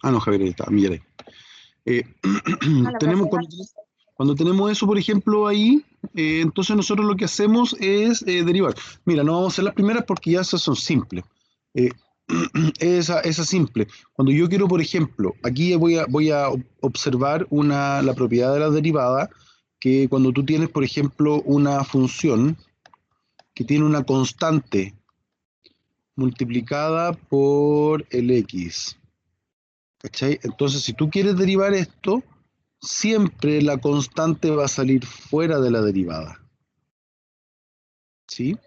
Ah, no, Javier, ahí está, Miguel. Eh, Hola, tenemos, profe. cuando tenemos eso, por ejemplo, ahí, entonces nosotros lo que hacemos es derivar. Mira, no vamos a hacer las primeras porque ya esas son simples. Eh, esa simple. Cuando yo quiero, por ejemplo, aquí voy a observar la propiedad de la derivada, que cuando tú tienes, por ejemplo, una función que tiene una constante multiplicada por el x. ¿Cachai? Entonces, si tú quieres derivar esto, siempre la constante va a salir fuera de la derivada. ¿Sí?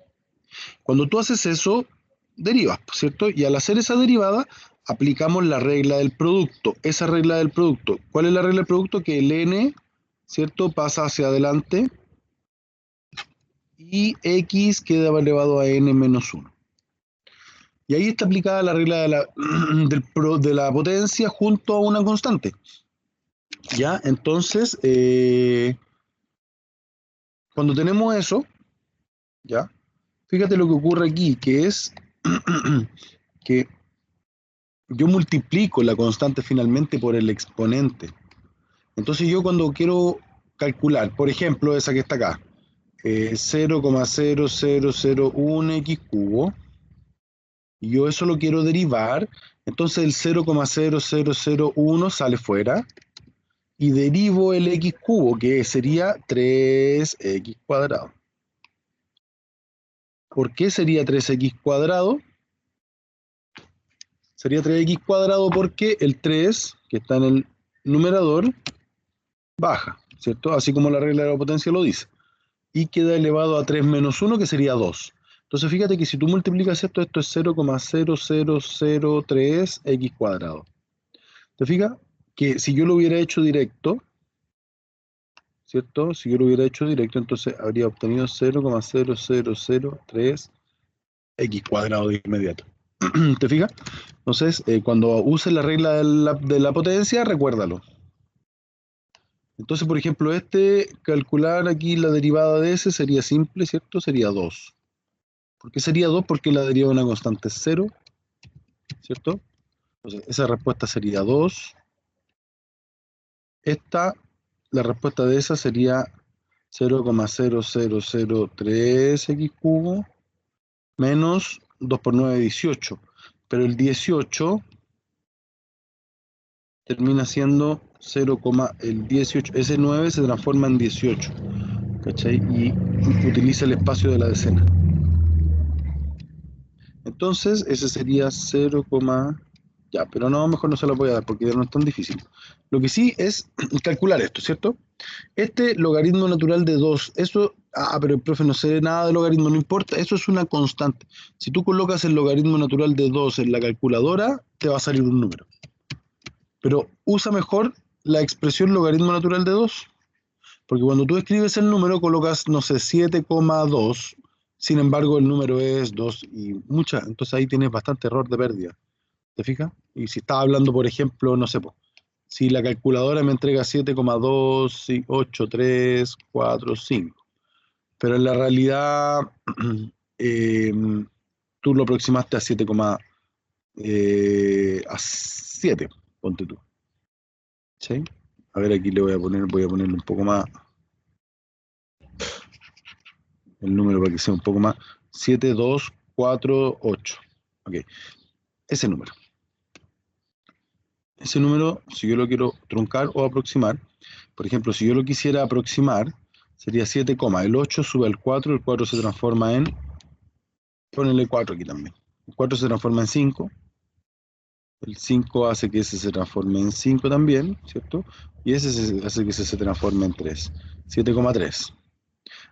Cuando tú haces eso, derivas, ¿cierto? Y al hacer esa derivada, aplicamos la regla del producto. Esa regla del producto. ¿Cuál es la regla del producto? Que el n, ¿cierto? Pasa hacia adelante y x queda elevado a n menos 1. Y ahí está aplicada la regla de la potencia junto a una constante. ¿Ya? Entonces, cuando tenemos eso, ¿ya? Fíjate lo que ocurre aquí, que es que yo multiplico la constante finalmente por el exponente. Entonces yo cuando quiero calcular, por ejemplo, esa que está acá, 0,0001x cubo, y yo eso lo quiero derivar, entonces el 0,0001 sale fuera, y derivo el x cubo, que sería 3x cuadrado. ¿Por qué sería 3x cuadrado? Sería 3x cuadrado porque el 3, que está en el numerador, baja, ¿cierto? Así como la regla de la potencia lo dice. Y queda elevado a 3 menos 1, que sería 2. Entonces fíjate que si tú multiplicas esto, esto es 0,0003x cuadrado. ¿Te fijas? Que si yo lo hubiera hecho directo, ¿cierto? Si yo lo hubiera hecho directo, entonces habría obtenido 0,0003x cuadrado de inmediato. ¿Te fijas? Entonces, cuando uses la regla de la potencia, recuérdalo. Entonces, por ejemplo, calcular aquí la derivada de ese sería simple, ¿cierto? Sería 2. ¿Por qué sería 2? Porque la derivada de una constante es 0, ¿cierto? Entonces, esa respuesta sería 2. La respuesta de esa sería 0,0003x cubo menos 2 por 9, 18. Pero el 18 termina siendo 0, el 18. Ese 9 se transforma en 18, ¿cachai? Y utiliza el espacio de la decena. Entonces, ese sería 0, ya, pero no, mejor no se lo voy a dar porque ya no es tan difícil. Lo que sí es calcular esto, ¿cierto? Este logaritmo natural de 2, eso, pero el profe no sé nada de logaritmo, no importa, eso es una constante. Si tú colocas el logaritmo natural de 2 en la calculadora, te va a salir un número. Pero usa mejor la expresión logaritmo natural de 2, porque cuando tú escribes el número colocas, no sé, 7,2, sin embargo el número es 2 y mucha, entonces ahí tienes bastante error de pérdida. ¿Te fijas? Y si estás hablando, por ejemplo, no sé, si la calculadora me entrega 7,28345, pero en la realidad eh, tú lo aproximaste a 7, ponte tú. ¿Sí? A ver, aquí voy a ponerle un poco más el número para que sea un poco más. 7248. Ok, ese número. Ese número, si yo lo quiero truncar o aproximar, por ejemplo, si yo lo quisiera aproximar, sería 7, el 8 sube al 4, el 4 se transforma en, ponele 4 aquí también. El 4 se transforma en 5, el 5 hace que ese se transforme en 5 también, ¿cierto? Y ese hace que ese se transforme en 3, 7,3.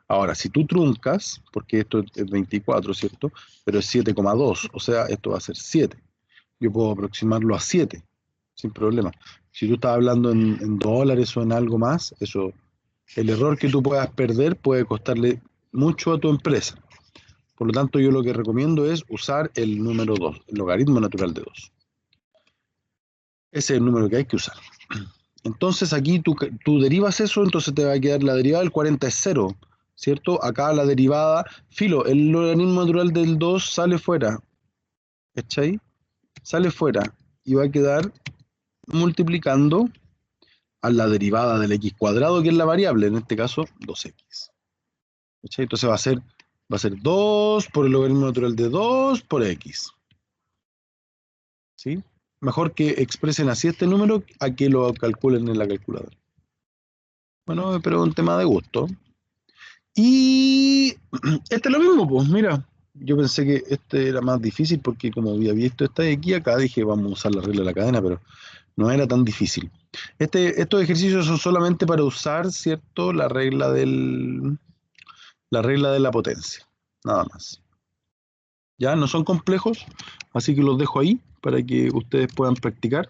Ahora, si tú truncas, porque esto es 24, ¿cierto? Pero es 7,2, o sea, esto va a ser 7. Yo puedo aproximarlo a 7, sin problema. Si tú estás hablando en dólares o en algo más, eso, el error que tú puedas perder puede costarle mucho a tu empresa. Por lo tanto, yo lo que recomiendo es usar el número 2, el logaritmo natural de 2. Ese es el número que hay que usar. Entonces aquí tú derivas eso, entonces te va a quedar la derivada del 40 es 0, ¿cierto? Acá la derivada, filo, el logaritmo natural del 2 sale fuera, ¿cachai? Sale fuera y va a quedar multiplicando a la derivada del x cuadrado, que es la variable, en este caso 2x. ¿Cachai? Entonces va a ser 2 por el logaritmo natural de 2 por x. ¿Sí? Mejor que expresen así este número a que lo calculen en la calculadora. Bueno, pero es un tema de gusto. Y este es lo mismo, pues mira, yo pensé que este era más difícil porque como había visto esta de aquí, acá dije vamos a usar la regla de la cadena, pero no era tan difícil. Estos ejercicios son solamente para usar, ¿cierto? La regla de la potencia, nada más. Ya no son complejos, así que los dejo ahí para que ustedes puedan practicar.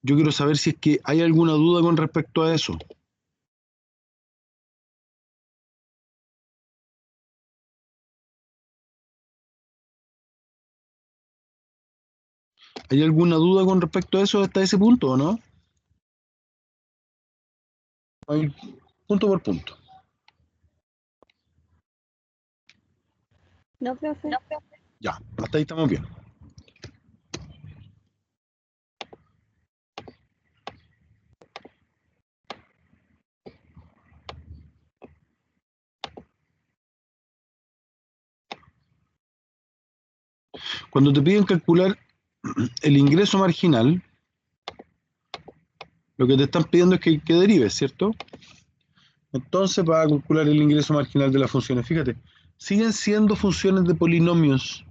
Yo quiero saber si es que hay alguna duda con respecto a eso. ¿Hay alguna duda con respecto a eso hasta ese punto o no? Hay punto por punto. No, profe. Ya, hasta ahí estamos bien. Cuando te piden calcular el ingreso marginal, lo que te están pidiendo es que derives, ¿cierto? Entonces, para calcular el ingreso marginal de las funciones, fíjate, siguen siendo funciones de polinomios.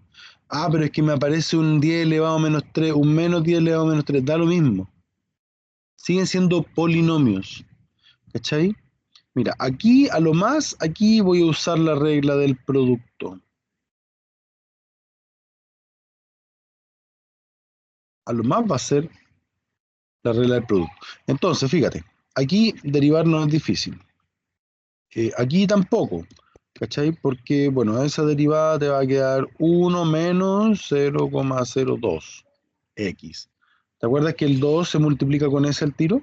Ah, pero es que me aparece un 10 elevado a menos 3, un menos 10 elevado a menos 3, da lo mismo. Siguen siendo polinomios, ¿cachai? Mira, aquí a lo más, aquí voy a usar la regla del producto. A lo más va a ser la regla del producto. Entonces, fíjate, aquí derivar no es difícil. Aquí tampoco, ¿cachai? Porque, bueno, esa derivada te va a quedar 1 menos 0,02 x. ¿Te acuerdas que el 2 se multiplica con ese al tiro?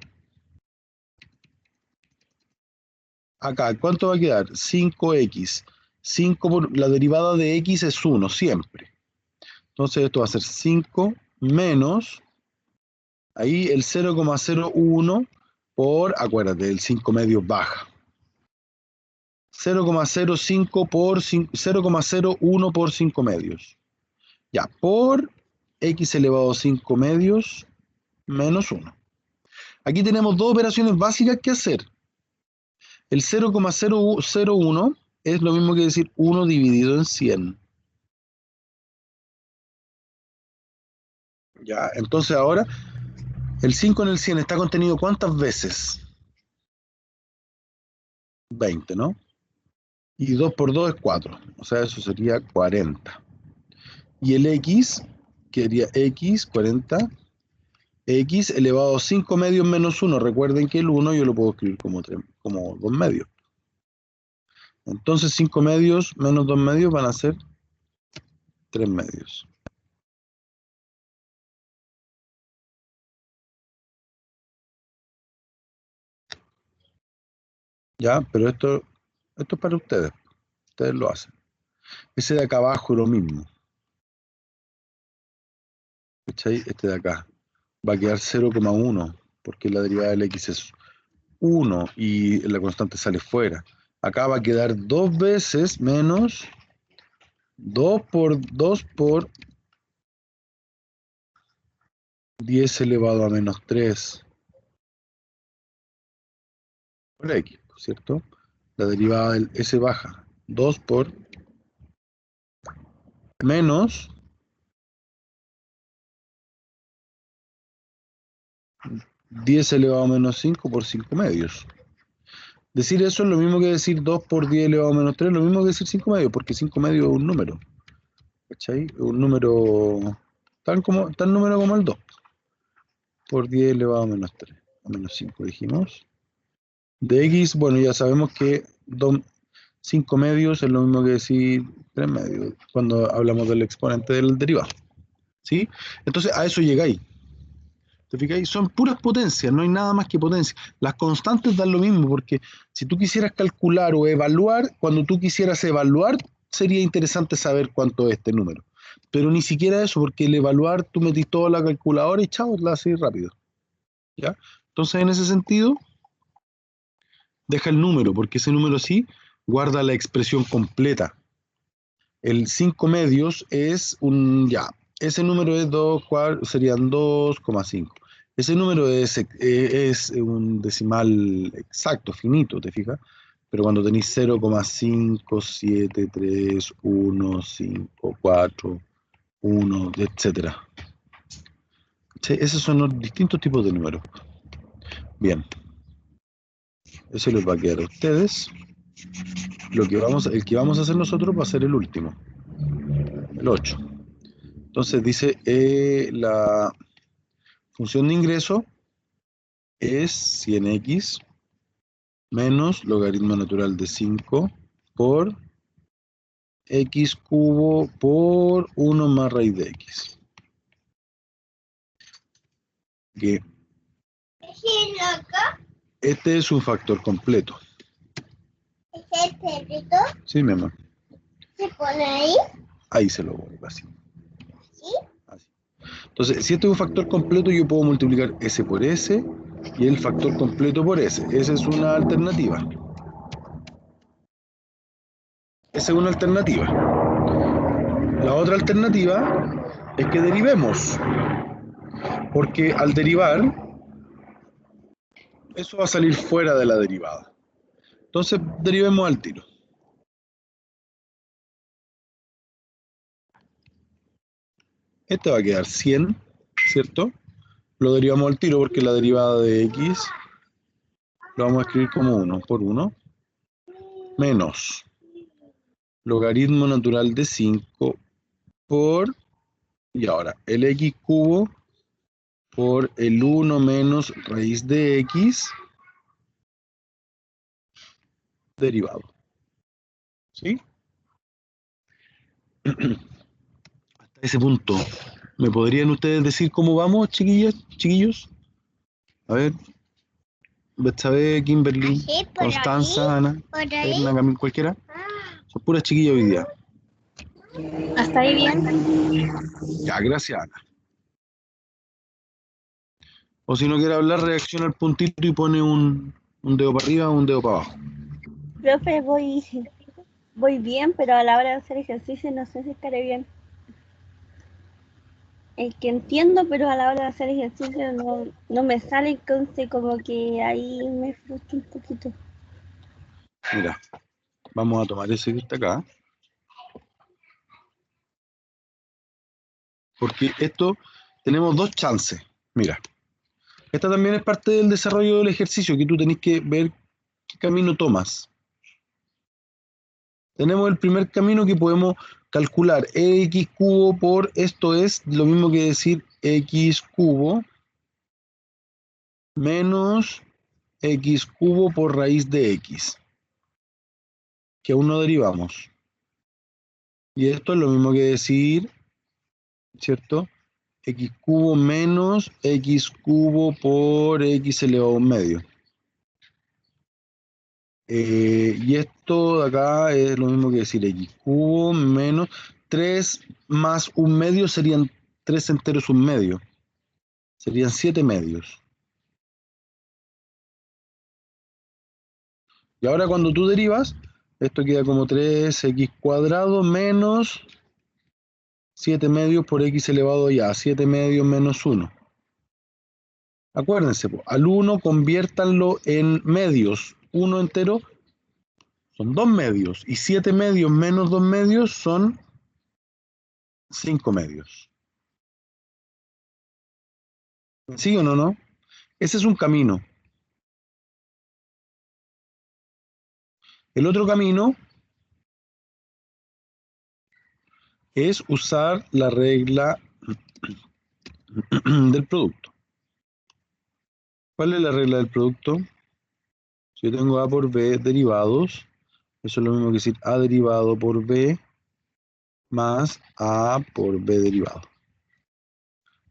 Acá, ¿cuánto va a quedar? 5x. 5 por, la derivada de x es 1, siempre. Entonces esto va a ser 5 menos, ahí el 0,01 por, acuérdate, el 5 medios baja. 0,05 por 0,01 por 5 medios. Ya, por x elevado a 5 medios menos 1. Aquí tenemos dos operaciones básicas que hacer. El 0,001 es lo mismo que decir 1 dividido en 100. Ya, entonces ahora, el 5 en el 100 está contenido ¿cuántas veces? 20, ¿no? Y 2 por 2 es 4, o sea, eso sería 40. Y el x, que sería x, 40, x elevado a 5 medios menos 1. Recuerden que el 1 yo lo puedo escribir como 2 medios. Entonces 5 medios menos 2 medios van a ser 3 medios. Ya, pero esto es para ustedes. Ustedes lo hacen. Ese de acá abajo es lo mismo. ¿Cachai? Este de acá va a quedar 0,1 porque la derivada del x es 1 y la constante sale fuera. Acá va a quedar 2 veces menos 2 por 10 elevado a menos 3 por x, ¿cierto? La derivada del s baja. 2 por menos 10 elevado a menos 5 por 5 medios. Decir eso es lo mismo que decir 2 por 10 elevado a menos 3, lo mismo que decir 5 medios, porque 5 medios es un número. ¿Cachai? Un número tan número como el 2 por 10 elevado a menos 3, a menos 5 dijimos. De x, bueno, ya sabemos que 5 medios es lo mismo que decir 3 medios, cuando hablamos del exponente del derivado. ¿Sí? Entonces a eso llegáis. ¿Te fijáis? Son puras potencias, no hay nada más que potencia. Las constantes dan lo mismo, porque si tú quisieras calcular o evaluar, cuando tú quisieras evaluar, sería interesante saber cuánto es este número. Pero ni siquiera eso, porque el evaluar tú metís toda la calculadora y chao, la haces rápido. ¿Ya? Entonces, en ese sentido, deja el número, porque ese número sí guarda la expresión completa. El 5 medios es ya, ese número es 2, serían 2,5. Ese número es un decimal exacto, finito, ¿te fijas? Pero cuando tenéis 0,573154154 1, etcétera. Sí, esos son los distintos tipos de números. Bien, eso les va a quedar a ustedes. El que vamos a hacer nosotros va a ser el último, el 8. Entonces dice, la función de ingreso es 100x menos logaritmo natural de 5 por x cubo por 1 más raíz de x. Que este es un factor completo. ¿Es el perrito? Sí, mi amor. ¿Se pone ahí? Ahí se lo voy, así. ¿Sí? Así. Entonces, si este es un factor completo, yo puedo multiplicar s por s y el factor completo por s. Esa es una alternativa. Esa es una alternativa. La otra alternativa es que derivemos, porque al derivar, eso va a salir fuera de la derivada. Entonces, derivemos al tiro. Este va a quedar 100, ¿cierto? Lo derivamos al tiro porque la derivada de x lo vamos a escribir como 1 por 1 menos logaritmo natural de 5 por, y ahora, el x cubo por el 1 menos raíz de x derivado. ¿Sí? Hasta ese punto, ¿me podrían ustedes decir cómo vamos, chiquillas, chiquillos? A ver, Betsabe, Kimberly, Así, por Constanza, ahí, Ana, por ahí. Edna, Camil, cualquiera. Son puras chiquillas hoy día. ¿Hasta ahí bien? Ya, gracias, Ana. O si no quiere hablar, reacciona al puntito y pone un dedo para arriba o un dedo para abajo. Profe, voy bien, pero a la hora de hacer ejercicio no sé si estaré bien. El que entiendo, pero a la hora de hacer ejercicio no me sale, entonces como que ahí me frustro un poquito. Mira, vamos a tomar ese que está acá. Porque esto, tenemos dos chances. Mira, esta también es parte del desarrollo del ejercicio, que tú tenés que ver qué camino tomas. Tenemos el primer camino que podemos calcular x cubo por, esto es lo mismo que decir x cubo menos x cubo por raíz de x, que aún no derivamos. Y esto es lo mismo que decir, ¿cierto? X cubo menos x cubo por x elevado a un medio. Y esto de acá es lo mismo que decir x cubo menos 3 más un medio serían 3 enteros un medio. Serían 7 medios. Y ahora cuando tú derivas, esto queda como 3x cuadrado menos 7 medios por x elevado a 7 medios menos 1. Acuérdense, al 1 conviértanlo en medios. 1 entero son 2 medios. Y 7 medios menos 2 medios son 5 medios. ¿Sí o no, no? Ese es un camino. El otro camino es usar la regla del producto. ¿Cuál es la regla del producto? Si yo tengo A por B derivados, eso es lo mismo que decir A derivado por B más A por B derivado.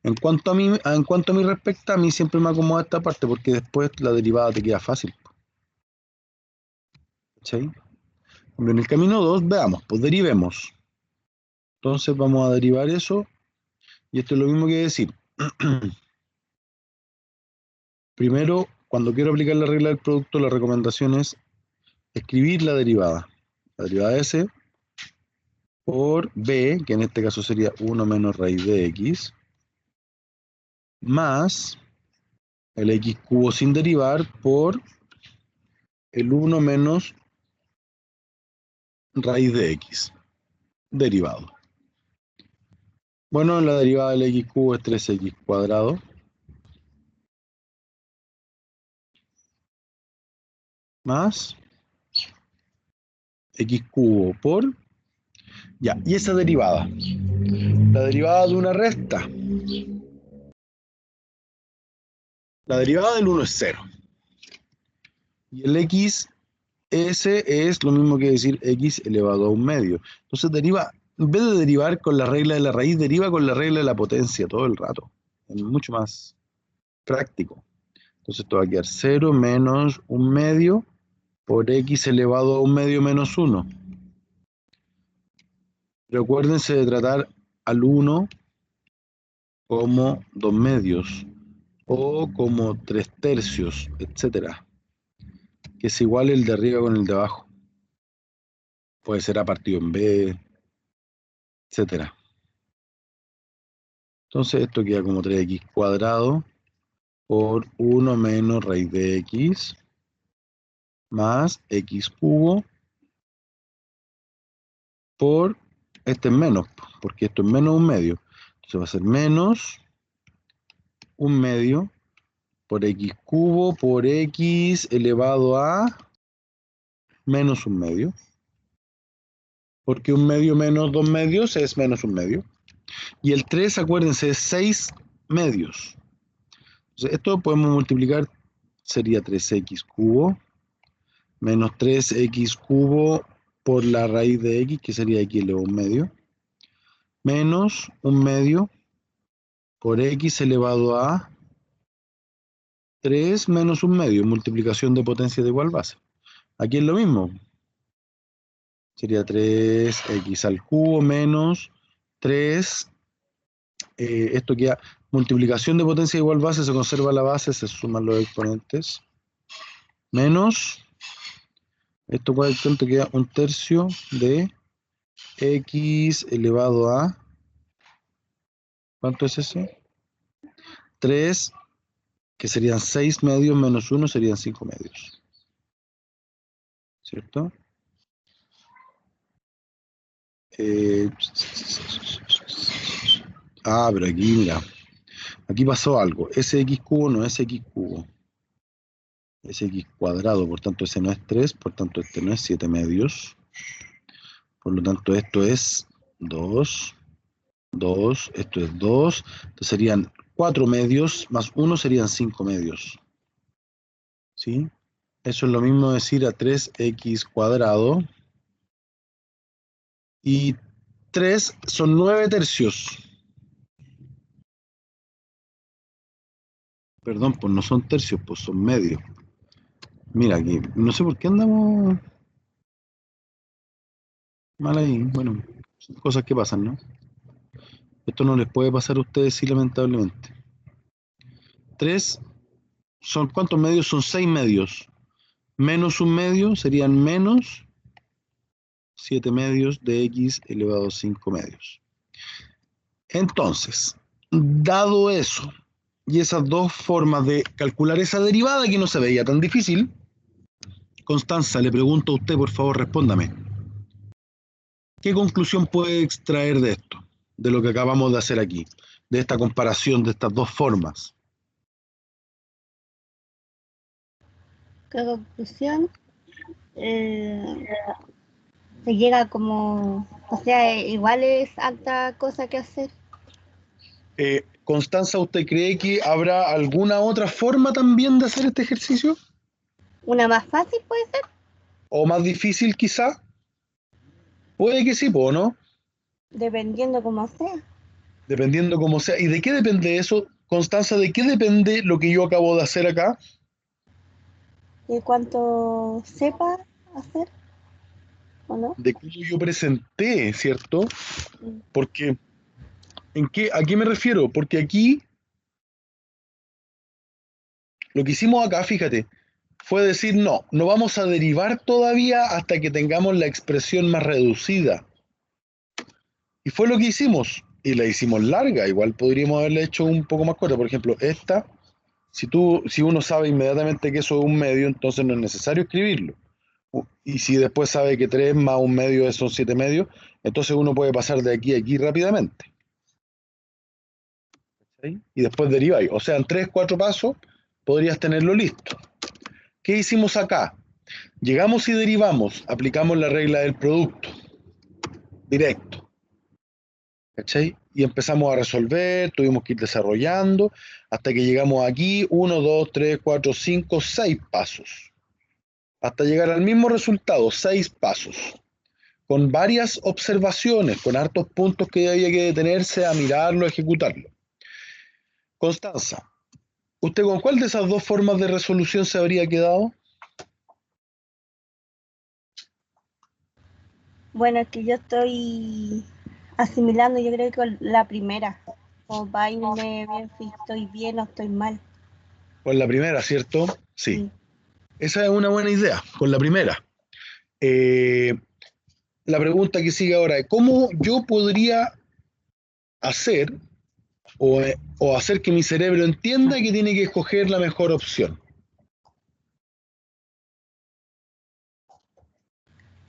En cuanto a mí respecta, a mí siempre me acomoda esta parte porque después la derivada te queda fácil. ¿Sí? En el camino 2, veamos, pues derivemos. Entonces vamos a derivar eso, y esto es lo mismo que decir Primero, cuando quiero aplicar la regla del producto, la recomendación es escribir la derivada. La derivada de S por B, que en este caso sería 1 menos raíz de X, más el X cubo sin derivar por el 1 menos raíz de X, derivado. Bueno, la derivada del X cubo es 3X cuadrado. Más X cubo por... Ya, y esa derivada. La derivada de una resta. La derivada del 1 es 0. Y el X, S es lo mismo que decir X elevado a un medio. Entonces deriva, en vez de derivar con la regla de la raíz, deriva con la regla de la potencia todo el rato. Es mucho más práctico. Entonces esto va a quedar 0 menos un medio por X elevado a un medio menos 1. Recuérdense de tratar al 1 como 2 medios o como 3 tercios, etcétera, que es igual el de arriba con el de abajo. Puede ser A partido en B, etcétera. Entonces esto queda como 3x cuadrado por 1 menos raíz de x más x cubo por, este es menos, porque esto es menos un medio. Entonces va a ser menos un medio por x cubo por x elevado a menos un medio. Porque un medio menos 2 medios es menos un medio. Y el 3, acuérdense, es 6 medios. Entonces, esto podemos multiplicar, sería 3x cubo menos 3x cubo por la raíz de x, que sería x elevado a un medio, menos un medio por x elevado a 3 menos un medio, multiplicación de potencia de igual base. Aquí es lo mismo. Sería 3x al cubo menos 3. Esto queda multiplicación de potencia de igual base, se conserva la base, se suman los exponentes, menos, esto cuánto queda, un tercio de x elevado a, ¿cuánto es ese? 3, que serían 6 medios menos 1 serían 5 medios, ¿cierto? Pero aquí, mira, aquí pasó algo, ese x cubo no es x cubo, es x cuadrado, por tanto ese no es 3, por tanto este no es 7 medios. Por lo tanto, esto es 2, 2, esto es 2. Entonces serían 4 medios, más 1 serían 5 medios. ¿Sí? Eso es lo mismo decir a 3x cuadrado. Y 3 son 9 tercios. Perdón, pues no son tercios, pues son medios. Mira aquí, no sé por qué andamos mal ahí. Bueno, son cosas que pasan, ¿no? Esto no les puede pasar a ustedes, sí, lamentablemente. 3 son, ¿cuántos medios? Son 6 medios. Menos un medio serían menos 7 medios de x elevado a 5 medios. Entonces, dado eso, y esas dos formas de calcular esa derivada que no se veía tan difícil, Constanza, le pregunto a usted, por favor, respóndame. ¿Qué conclusión puede extraer de esto, de lo que acabamos de hacer aquí, de esta comparación de estas dos formas? ¿Qué conclusión? Se llega como, o sea, igual es alta cosa que hacer. Constanza, ¿usted cree que habrá alguna otra forma también de hacer este ejercicio? ¿Una más fácil puede ser? ¿O más difícil quizá? Puede que sí, ¿no? Dependiendo como sea. Dependiendo cómo sea. ¿Y de qué depende eso, Constanza? ¿De qué depende lo que yo acabo de hacer acá? ¿De cuánto sepa hacer o no? De cómo yo presenté, ¿cierto? Mm. Porque, ¿a qué me refiero? Porque aquí Lo que hicimos acá, fíjate, fue decir, no vamos a derivar todavía hasta que tengamos la expresión más reducida. Y fue lo que hicimos. Y la hicimos larga, igual podríamos haberla hecho un poco más corta. Por ejemplo, esta, si uno sabe inmediatamente que eso es un medio, entonces no es necesario escribirlo. Y si después sabe que 3 más un medio son 7 medios, entonces uno puede pasar de aquí a aquí rápidamente. ¿Sí? Y después deriváis. O sea, en 3, 4 pasos podrías tenerlo listo. ¿Qué hicimos acá? Llegamos y derivamos, aplicamos la regla del producto, directo. ¿Cachai? Y empezamos a resolver, tuvimos que ir desarrollando, hasta que llegamos aquí, 1, 2, 3, 4, 5, 6 pasos. Hasta llegar al mismo resultado, 6 pasos. Con varias observaciones, con hartos puntos que había que detenerse a mirarlo, a ejecutarlo. Constanza, ¿usted con cuál de esas dos formas de resolución se habría quedado? Bueno, es que yo estoy asimilando, yo creo que con la primera, como para irme bien si estoy bien o estoy mal. Con la primera, ¿cierto? Sí. Sí. Esa es una buena idea, con la primera. Eh, la pregunta que sigue ahora es, ¿cómo yo podría hacer o hacer que mi cerebro entienda que tiene que escoger la mejor opción?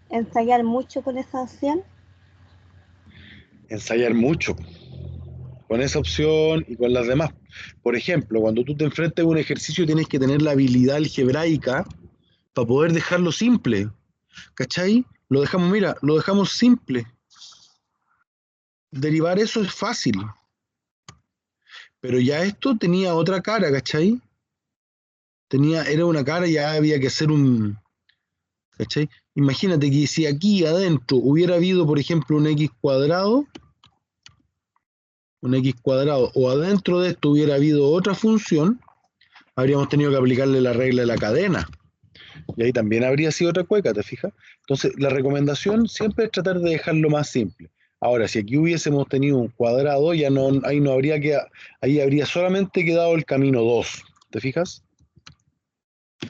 Ensayar mucho con esa opción. Ensayar mucho con esa opción y con las demás. Por ejemplo, cuando tú te enfrentas a un ejercicio tienes que tener la habilidad algebraica para poder dejarlo simple. ¿Cachai? Lo dejamos, mira, lo dejamos simple. Derivar eso es fácil. Pero ya esto tenía otra cara, ¿cachai? Era una cara y ya había que hacer un. ¿Cachai? Imagínate que si aquí adentro hubiera habido, por ejemplo, un x cuadrado, o adentro de esto hubiera habido otra función, habríamos tenido que aplicarle la regla de la cadena. Y ahí también habría sido otra cueca, ¿te fijas? Entonces, la recomendación siempre es tratar de dejarlo más simple. Ahora, si aquí hubiésemos tenido un cuadrado, ya no, ahí no habría quedado, ahí habría solamente quedado el camino 2, ¿te fijas?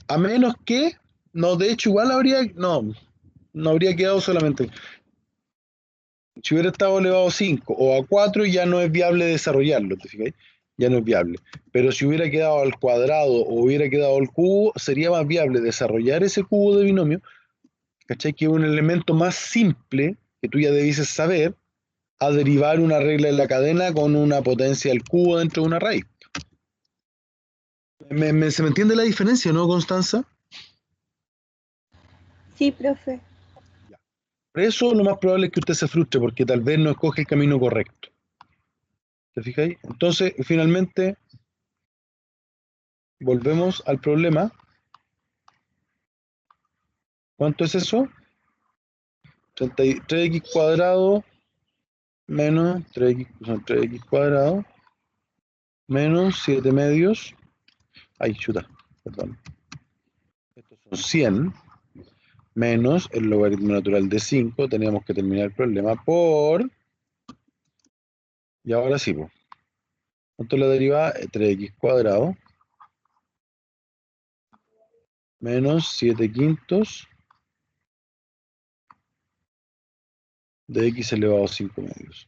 A menos que, no, de hecho, igual no habría quedado solamente. Si hubiera estado elevado a 5 o a 4 ya no es viable desarrollarlo, ¿te fijas? Ya no es viable. Pero si hubiera quedado al cuadrado o hubiera quedado al cubo, sería más viable desarrollar ese cubo de binomio, ¿cachai? Que es un elemento más simple que tú ya debieses saber a derivar una regla de la cadena con una potencia al cubo dentro de una raíz. ¿Se me entiende la diferencia, no, Constanza? Sí, profe. Por eso lo más probable es que usted se frustre porque tal vez no escoge el camino correcto. ¿Te fijáis? Entonces, finalmente, volvemos al problema. ¿Cuánto es eso? 3x cuadrado menos 3x cuadrado menos 7 medios. Ay, chuta, perdón. Estos son 100 menos el logaritmo natural de 5. Teníamos que terminar el problema por. Y ahora sí, pues. ¿Cuánto es la derivada? 3x cuadrado menos 7 quintos de x elevado a 5 medios.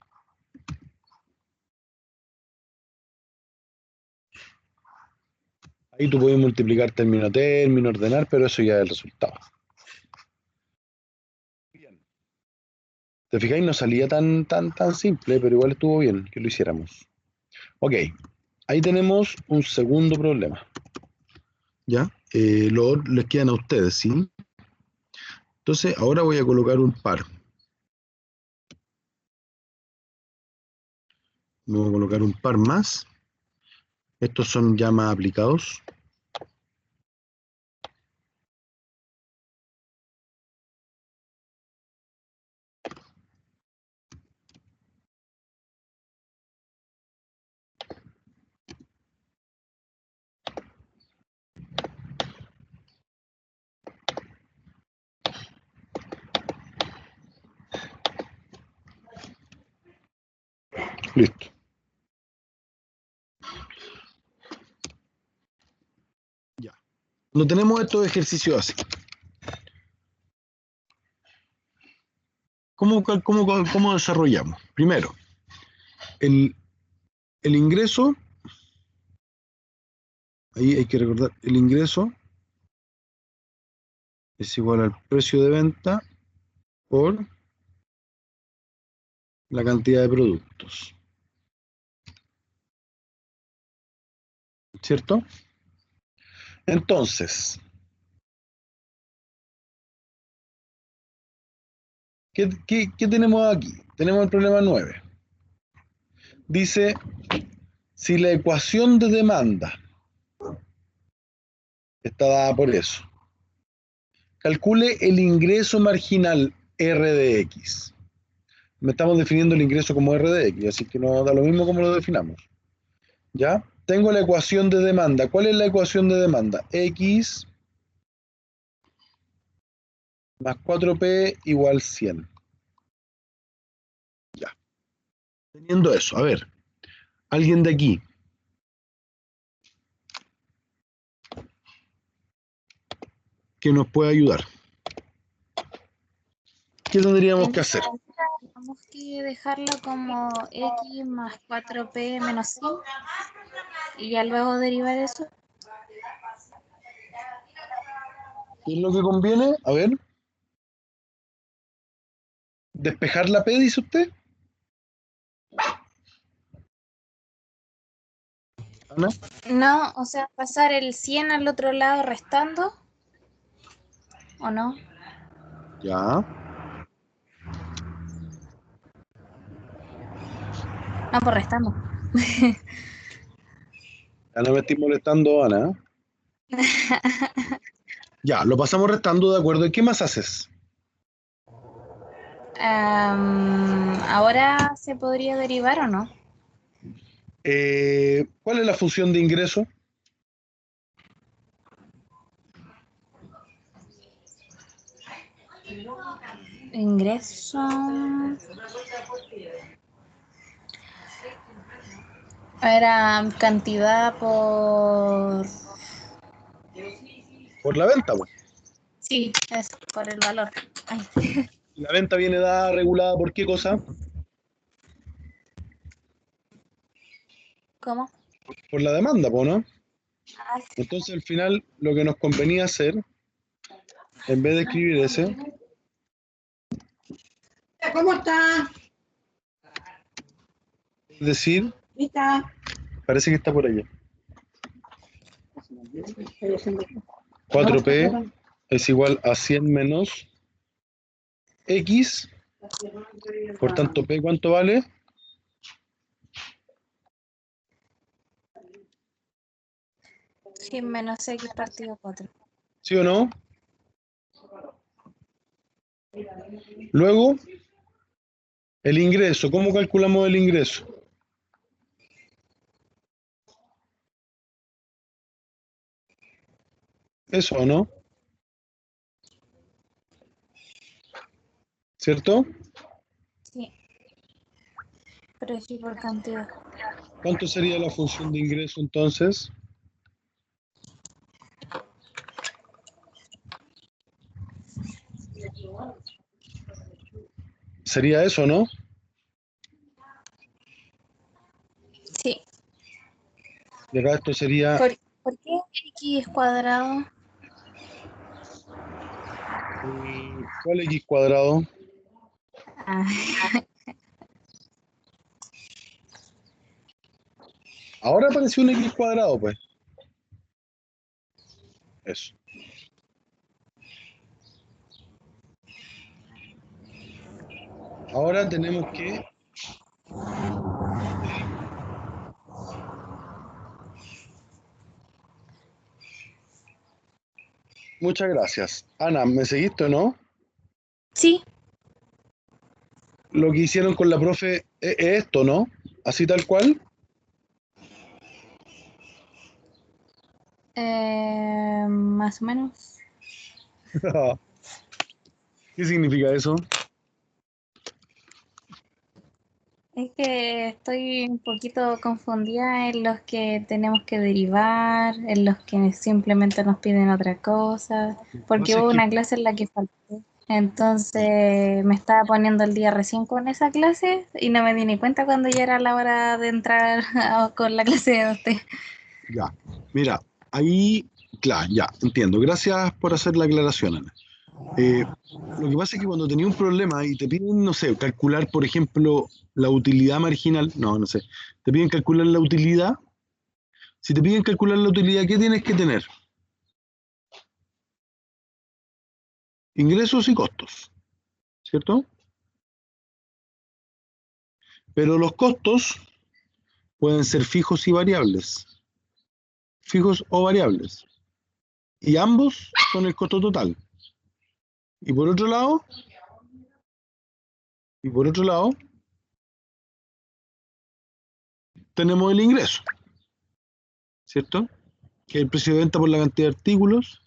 Ahí tú puedes multiplicar término a término, ordenar, pero eso ya es el resultado. Bien. ¿Te fijáis? No salía tan simple, pero igual estuvo bien que lo hiciéramos. Ok, ahí tenemos un segundo problema. ¿Ya? Les quedan a ustedes, ¿sí? Entonces, ahora voy a colocar un par. Voy a colocar un par más. Estos son ya más aplicados. Listo. Cuando tenemos estos ejercicios así, ¿cómo desarrollamos? Primero, el ingreso, ahí hay que recordar, el ingreso es igual al precio de venta por la cantidad de productos. ¿Cierto? Entonces, ¿qué tenemos aquí? Tenemos el problema 9. Dice, si la ecuación de demanda está dada por eso, calcule el ingreso marginal R de X. Me estamos definiendo el ingreso como R de X, así que no da lo mismo como lo definamos. ¿Ya? Tengo la ecuación de demanda. ¿Cuál es la ecuación de demanda? X más 4P igual 100. Ya. Teniendo eso, a ver, alguien de aquí. Que nos pueda ayudar. ¿Qué tendríamos que hacer? Tenemos que dejarlo como X más 4P menos 100 y ya luego derivar eso. ¿Qué es lo que conviene? A ver. ¿Despejar la P, dice usted? ¿Ana? No, o sea, pasar el 100 al otro lado restando, ¿o no? Ya. No, por restando. Ya no me estoy molestando, Ana. Ya, lo pasamos restando, de acuerdo. ¿Y qué más haces? Ahora se podría derivar o no. ¿Cuál es la función de ingreso? Ingreso. Era cantidad por... Por la venta, pues. Sí, es por el valor. Ay. La venta viene dada, regulada por qué cosa? ¿Cómo? Por la demanda, pues, ¿no? Ay, Entonces, al final, lo que nos convenía hacer, en vez de escribir ese, ¿Cómo está? es decir, ¿Lista? parece que está por allá. Estoy haciendo... 4P es igual a 100 menos X, por tanto, P, ¿cuánto vale? sí, menos X partido 4. ¿Sí o no? Luego, el ingreso. ¿Cómo calculamos el ingreso? ¿Eso o no? ¿Cierto? Sí, precio por cantidad. ¿Cuánto sería la función de ingreso entonces? Sería eso, ¿no? Sí. Y acá esto sería, ¿Por qué X cuadrado? ¿cuál X cuadrado? Ah, Ahora apareció un X cuadrado, pues. Eso. Ahora tenemos que... Muchas gracias. Ana, ¿me seguiste o no? sí. Lo que hicieron con la profe es esto, ¿no? Así tal cual. Más o menos. ¿Qué significa eso? Es que estoy un poquito confundida en los que tenemos que derivar, en los que simplemente nos piden otra cosa, Lo que porque pasa es hubo que, una clase en la que falté. Entonces me estaba poniendo el día recién con esa clase y no me di ni cuenta cuando ya era la hora de entrar con la clase de usted. ya, mira, ahí, claro, ya, entiendo. Gracias por hacer la aclaración, Ana. Eh, lo que pasa es que cuando tenía un problema y te piden, no sé, calcular, por ejemplo, la utilidad marginal, no sé, te piden calcular la utilidad. Si te piden calcular la utilidad, ¿qué tienes que tener? Ingresos y costos, ¿cierto? Pero los costos pueden ser fijos y variables, fijos o variables, y ambos son el costo total. Y por otro lado, y por otro lado, tenemos el ingreso, ¿cierto? Que es el precio de venta por la cantidad de artículos.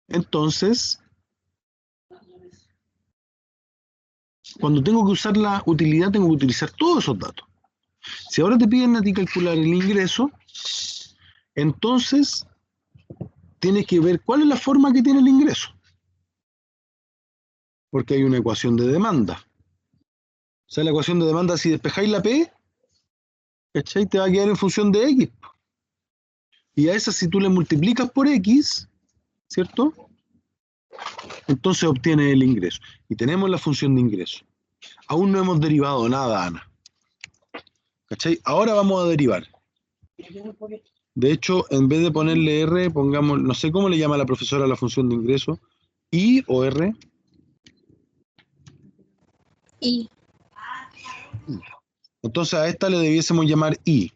Entonces, cuando tengo que usar la utilidad, tengo que utilizar todos esos datos. Si ahora te piden a ti calcular el ingreso, entonces tienes que ver cuál es la forma que tiene el ingreso. Porque hay una ecuación de demanda. O sea, la ecuación de demanda, si despejáis la P, ¿cachai? Te va a quedar en función de X. Y a esa, si tú le multiplicas por X, ¿cierto? Entonces obtienes el ingreso. Y tenemos la función de ingreso. Aún no hemos derivado nada, Ana. ¿Cachai? Ahora vamos a derivar. De hecho, en vez de ponerle R, pongamos, no sé cómo le llama la profesora a la función de ingreso, I o R. Y Entonces a esta le debiésemos llamar I.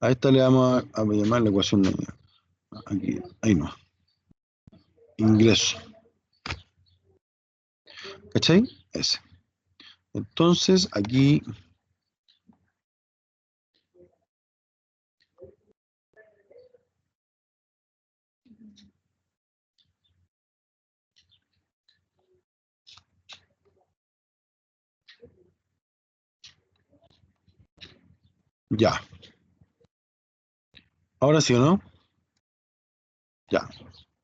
A esta le vamos a llamar la ecuación de aquí, ahí no. Ingreso. ¿Cachai? Ese. Entonces aquí ya. Ahora sí o no? Ya.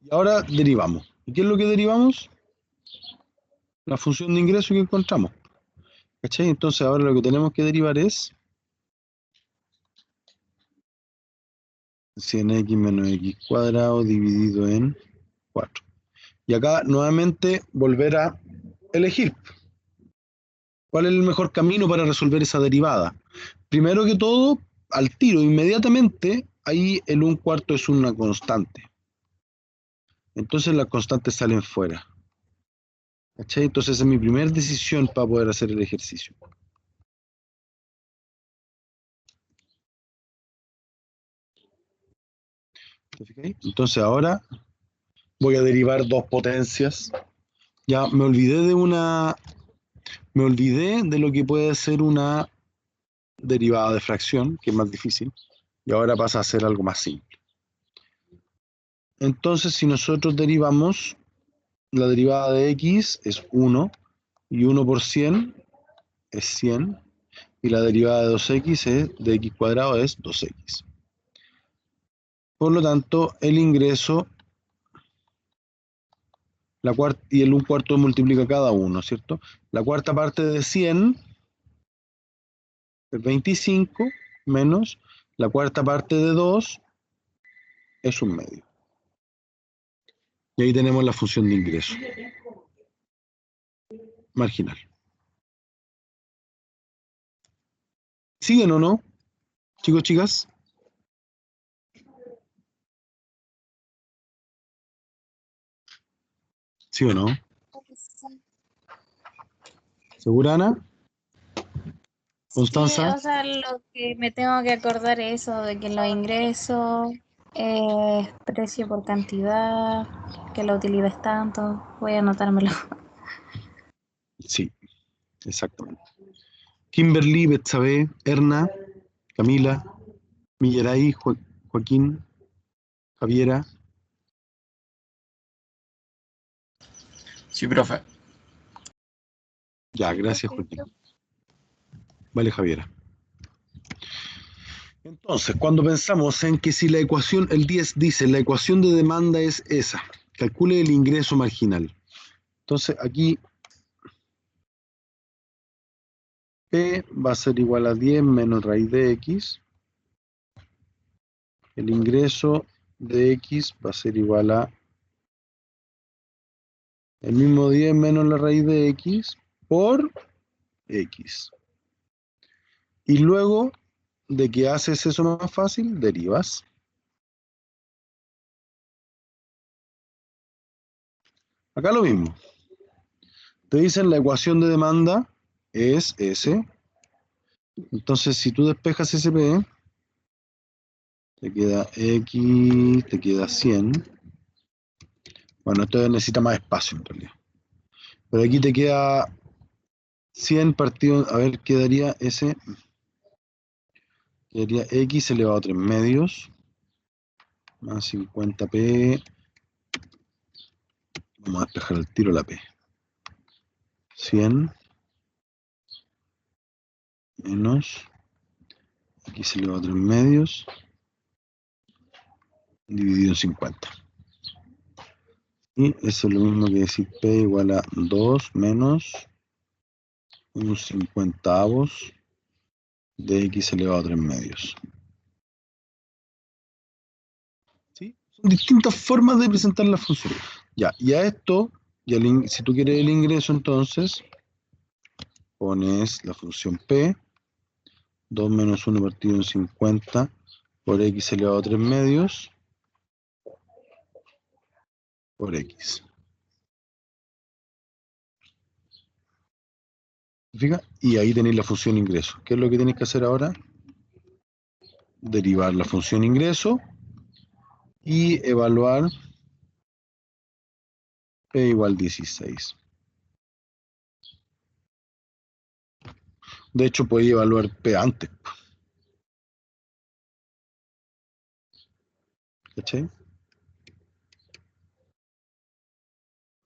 Y ahora derivamos. ¿Y qué es lo que derivamos? La función de ingreso que encontramos. ¿Cachai? Entonces ahora lo que tenemos que derivar es 100x menos x cuadrado dividido en 4. Y acá nuevamente volver a elegir cuál es el mejor camino para resolver esa derivada. Primero que todo, al tiro, inmediatamente, ahí el 1/4 es una constante. Entonces las constantes salen fuera. ¿Cachai? Entonces esa es mi primera decisión para poder hacer el ejercicio. ¿Te fijáis? Entonces ahora voy a derivar dos potencias. Ya me olvidé de lo que puede ser una derivada de fracción, que es más difícil, y ahora pasa a ser algo más simple. Entonces, si nosotros derivamos, la derivada de x es 1, y 1 por 100 es 100, y la derivada de 2x de x cuadrado es 2x. Por lo tanto, el ingreso, y el 1/4 multiplica cada uno, ¿cierto? La cuarta parte de 100 es 25, menos la cuarta parte de 2 es 1/2. Y ahí tenemos la función de ingreso marginal. ¿Siguen o no, chicos, chicas? ¿Sí o no? ¿Segura, Ana? sí, ¿Constanza? o sea, lo que me tengo que acordar es eso, de que los ingresos es precio por cantidad, que la utilidad es tanto. Voy a anotármelo. Sí, exactamente. Kimberly, Betsabe, Erna, Camila, Millaray, Joaquín, Javiera, Sí, profe. Ya, gracias, Joaquín. Vale, Javiera. Entonces, cuando pensamos en que si la ecuación, el 10 dice, la ecuación de demanda es esa, calcule el ingreso marginal. Entonces, aquí P va a ser igual a 10 menos raíz de X. El ingreso de X va a ser igual a el mismo 10 menos la raíz de X por X. Y luego de que haces eso más fácil, derivas. Acá lo mismo. Te dicen la ecuación de demanda es S. Entonces, si tú despejas SP, te queda X, te queda 100. Bueno, esto necesita más espacio en realidad. Pero aquí te queda 100 partido, a ver, quedaría S, quedaría X elevado a 3 medios, más 50P. Vamos a despejar el tiro la P. 100 menos X elevado a 3 medios, dividido en 50. Y eso es lo mismo que decir P igual a 2 menos un 50avos de X elevado a 3 medios. ¿Sí? Son distintas formas de presentar la función. Ya, y a esto, si tú quieres el ingreso, entonces pones la función P, 2 menos 1 partido en 50 por X elevado a 3 medios por X. ¿Fija? Y ahí tenéis la función ingreso. ¿Qué es lo que tenéis que hacer ahora? Derivar la función ingreso y evaluar P igual 16. De hecho, podéis evaluar P antes. ¿Cachai?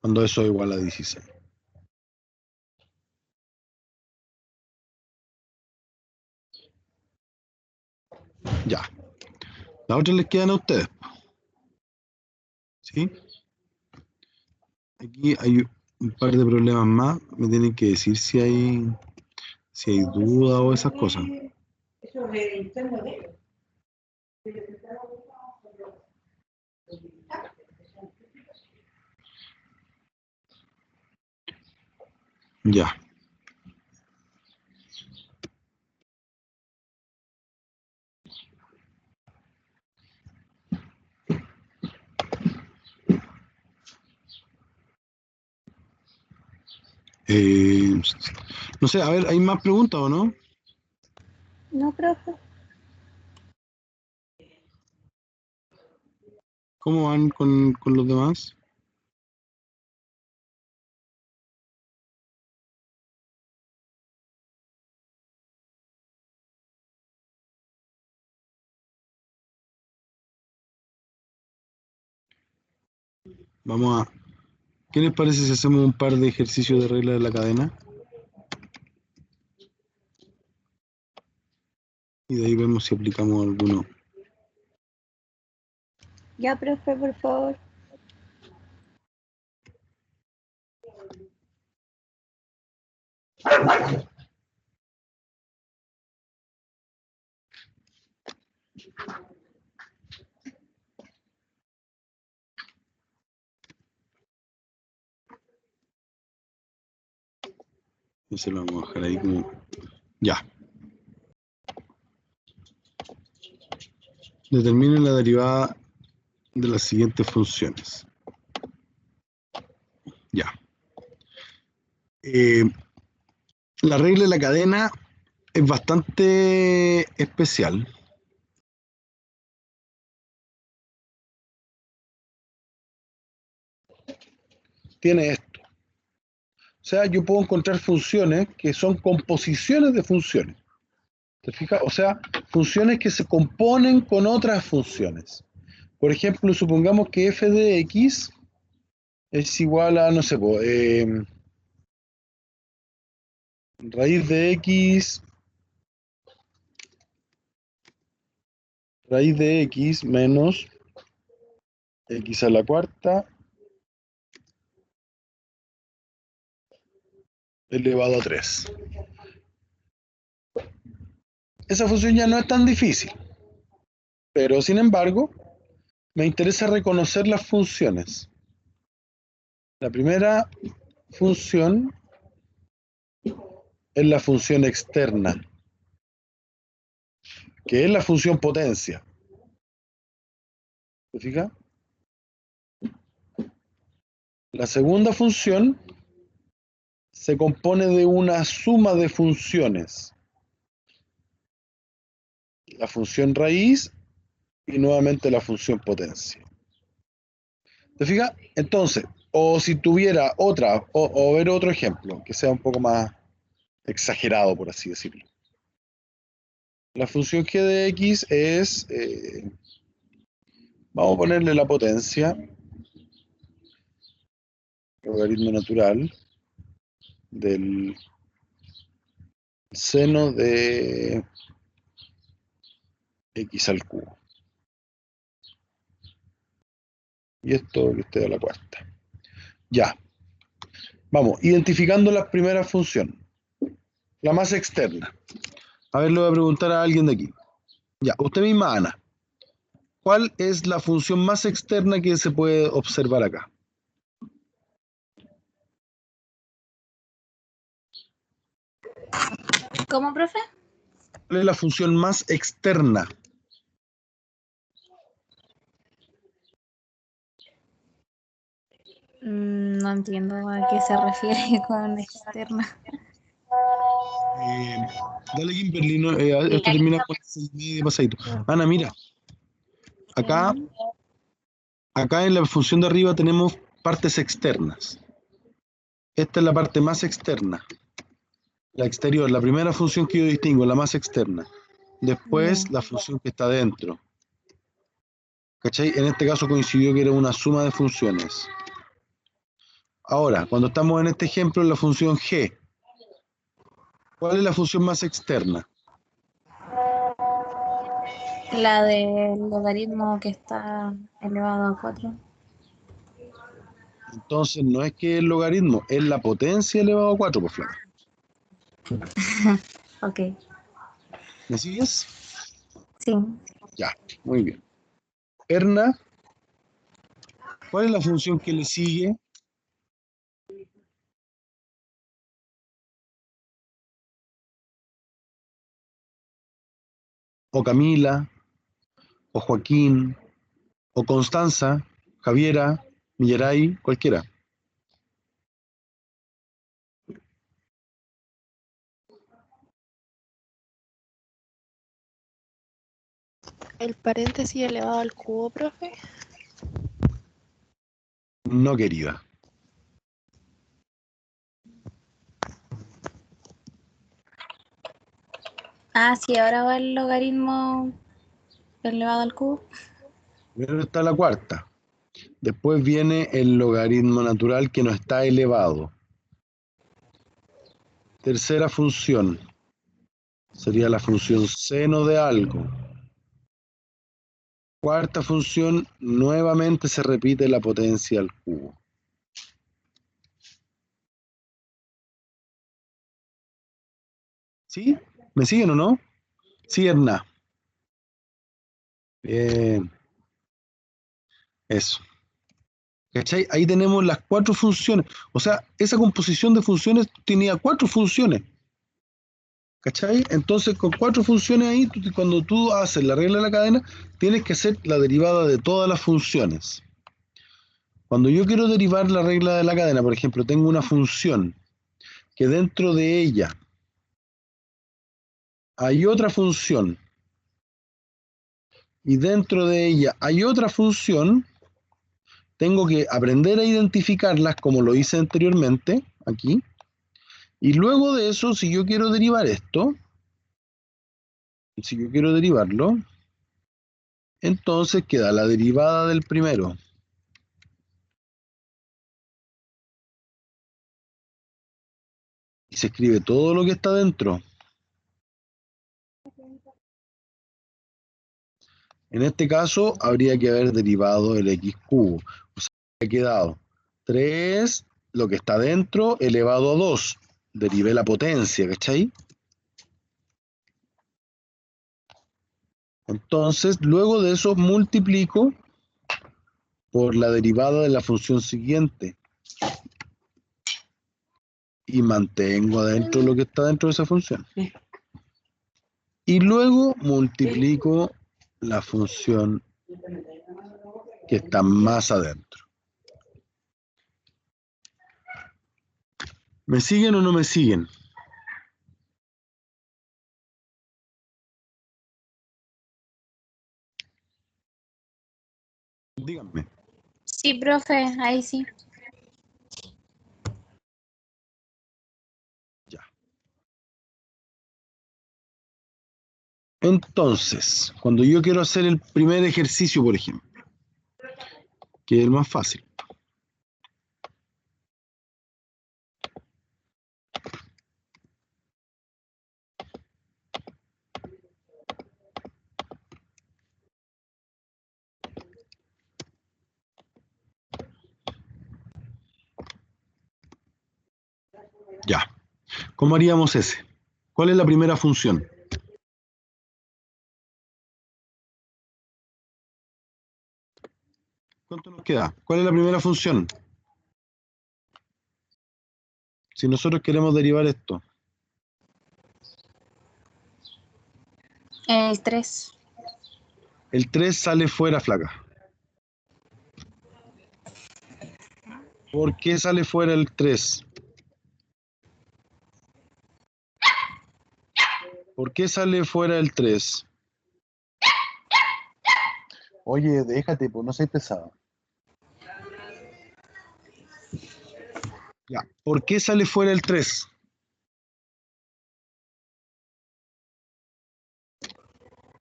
Cuando eso es igual a 16. Ya. Las otras les quedan a ustedes. ¿Sí? Aquí hay un par de problemas más. Me tienen que decir si hay duda o esas cosas. Eso es interno de ellos. Ya. No sé, a ver, ¿hay más preguntas o no? No, profe. ¿Cómo van con los demás? Vamos a... ¿Qué les parece si hacemos un par de ejercicios de regla de la cadena? Y de ahí vemos si aplicamos alguno. Ya, profe, por favor. Ese lo vamos a dejar ahí como... Ya. Determinen la derivada de las siguientes funciones. Ya. La regla de la cadena es bastante especial. Tiene esto. O sea, yo puedo encontrar funciones que son composiciones de funciones. ¿Te fijas? O sea, funciones que se componen con otras funciones. Por ejemplo, supongamos que f de x es igual a, no sé, raíz de x menos x a la cuarta elevado a 3. Esa función ya no es tan difícil, pero sin embargo, me interesa reconocer las funciones. La primera función es la función externa, que es la función potencia. ¿Se fija? La segunda función se compone de una suma de funciones. La función raíz y nuevamente la función potencia. ¿Te fijas? Entonces, o si tuviera otra, o ver otro ejemplo, que sea un poco más exagerado, por así decirlo. La función g de x es, vamos a ponerle la potencia, logaritmo natural, del seno de x al cubo. Y esto que esté a la cuarta. Ya. Vamos, identificando la primera función. La más externa. A ver, le voy a preguntar a alguien de aquí. Ya, usted misma, Ana. ¿Cuál es la función más externa que se puede observar acá? ¿Cómo, profe? ¿Cuál es la función más externa? No entiendo a qué se refiere con externa. Dale, Kimberly, esto termina con 6:30 pasadito. Ana, mira, acá, acá en la función de arriba tenemos partes externas. Esta es la parte más externa, la exterior, la primera función que yo distingo, la más externa. Después, la función que está dentro. ¿Cachai? En este caso coincidió que era una suma de funciones. Ahora, cuando estamos en este ejemplo, en la función g, ¿cuál es la función más externa? La del logaritmo que está elevado a 4. Entonces, no es que el logaritmo, es la potencia elevado a 4, pues flaca. Ok, ¿Me sigues? sí. Ya, muy bien. Erna, ¿cuál es la función que le sigue? O Camila, o Joaquín, o Constanza, Javiera, Millaray, cualquiera. El paréntesis elevado al cubo, profe. No, querida. Ah, sí, ahora va el logaritmo elevado al cubo. Primero está la cuarta. Después viene el logaritmo natural que no está elevado. Tercera función. Sería la función seno de algo. Cuarta función, nuevamente se repite la potencia al cubo. ¿Sí? ¿Me siguen o no? Sí, Erna. Bien. Eso. ¿Cachai? Ahí tenemos las 4 funciones. O sea, esa composición de funciones tenía 4 funciones. ¿Cachai? Entonces, con 4 funciones ahí, cuando tú haces la regla de la cadena, tienes que hacer la derivada de todas las funciones. Cuando yo quiero derivar la regla de la cadena, por ejemplo, tengo una función que dentro de ella hay otra función y dentro de ella hay otra función, tengo que aprender a identificarlas como lo hice anteriormente, aquí, y luego de eso, si yo quiero derivar esto, si yo quiero derivarlo, entonces queda la derivada del primero y se escribe todo lo que está dentro. En este caso, habría que haber derivado el x cubo. O sea, ha quedado 3, lo que está dentro, elevado a 2. Derivé la potencia, ¿cachai? Entonces, luego de eso, multiplico por la derivada de la función siguiente. Y mantengo adentro lo que está dentro de esa función. Y luego multiplico la función que está más adentro. ¿Me siguen o no me siguen? Díganme. Sí, profe, ahí sí. Ya. Entonces, cuando yo quiero hacer el primer ejercicio, por ejemplo, que es el más fácil. Ya. ¿Cómo haríamos ese? ¿Cuál es la primera función? ¿Cuánto nos queda? ¿Cuál es la primera función? Si nosotros queremos derivar esto. El 3. El 3 sale fuera, flaca. ¿Por qué sale fuera el 3? ¿Por qué sale fuera el 3? Oye, déjate, pues no seas pesado. Ya. ¿Por qué sale fuera el 3?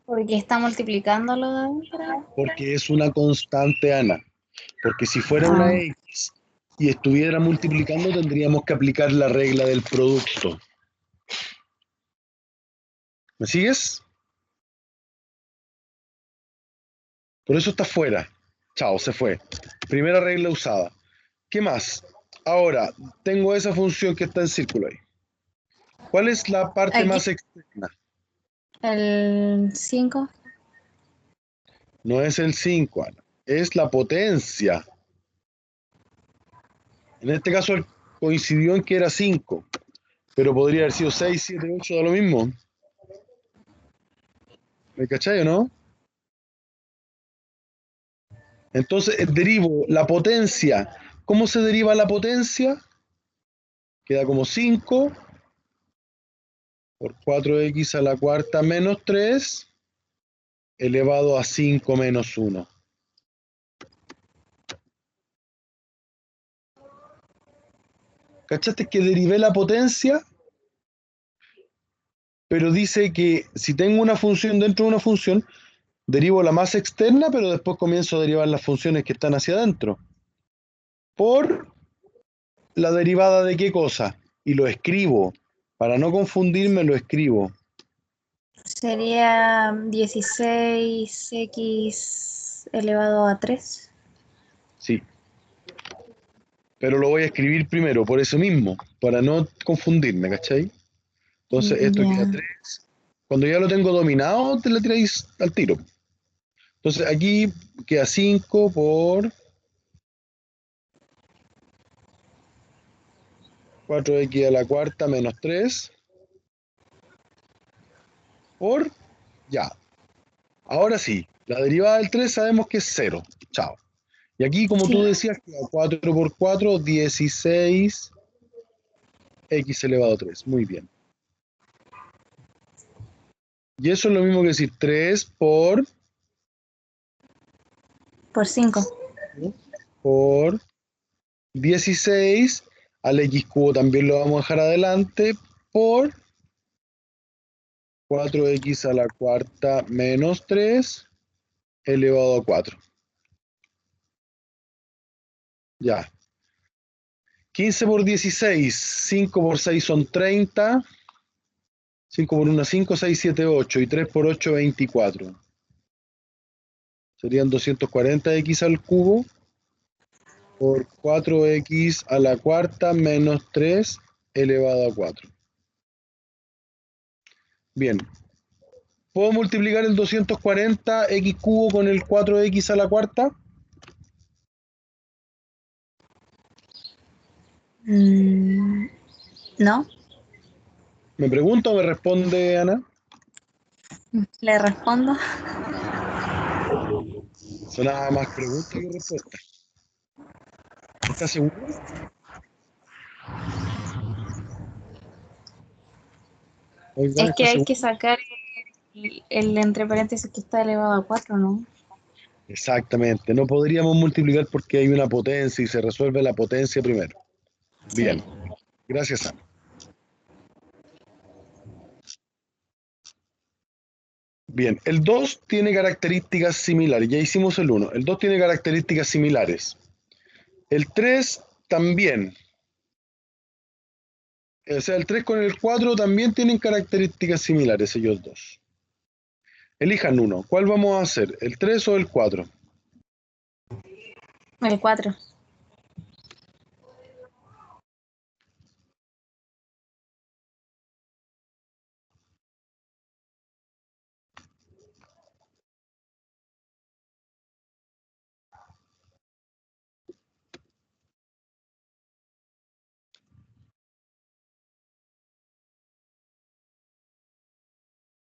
Porque está multiplicándolo de adentro. Porque es una constante, Ana. Porque si fuera una Ah, X y estuviera multiplicando, tendríamos que aplicar la regla del producto. ¿Me sigues? Por eso está fuera. Chao, se fue. Primera regla usada. ¿Qué más? Ahora, tengo esa función que está en círculo ahí. ¿Cuál es la parte aquí más externa? el 5. No es el 5, Ana. Es la potencia. En este caso coincidió en que era 5, pero podría haber sido 6, 7, 8, da lo mismo. ¿Me cachai o no? Entonces, derivo la potencia. ¿Cómo se deriva la potencia? Queda como 5 por 4x a la cuarta menos 3 elevado a 5 menos 1. ¿Cachaste que derivé la potencia? Pero dice que si tengo una función dentro de una función, derivo la más externa, pero después comienzo a derivar las funciones que están hacia adentro. Por la derivada de qué cosa. Y lo escribo. Para no confundirme, lo escribo. Sería 16x elevado a 3. Sí. Pero lo voy a escribir primero, por eso mismo, para no confundirme, ¿cachai? Entonces esto queda Ya. 3. Cuando ya lo tengo dominado, te lo tiráis al tiro. Entonces aquí queda 5 por 4x a la cuarta menos 3 por, ya. Ahora sí, la derivada del 3 sabemos que es 0. Chao. Y aquí, como tú Sí. decías, queda 4 por 4, 16 x elevado a 3. Muy bien. Y eso es lo mismo que decir 3 Por 5. por 16, al x cubo también lo vamos a dejar adelante, por 4x a la cuarta menos 3 elevado a 4. Ya. 15 por 16, 5 por 6 son 30, 5 por 1, 5, 6, 7, 8, y 3 por 8, 24. Serían 240x al cubo por 4x a la cuarta menos 3 elevado a 4. Bien. ¿Puedo multiplicar el 240x cubo con el 4x a la cuarta? No, ¿Me pregunta o me responde Ana? le respondo. Sonaba más pregunta que respuesta. ¿Está seguro? Oiga, Es que ¿está hay seguro? que sacar el entre paréntesis que está elevado a 4, ¿no? Exactamente. No podríamos multiplicar porque hay una potencia y se resuelve la potencia primero. Bien. Sí. Gracias, Ana. Bien, el 2 tiene características similares. Ya hicimos el 1. El 2 tiene características similares. El 3 también. O sea, el 3 con el 4 también tienen características similares, ellos dos. Elijan uno. ¿Cuál vamos a hacer? ¿El 3 o el 4? El 4.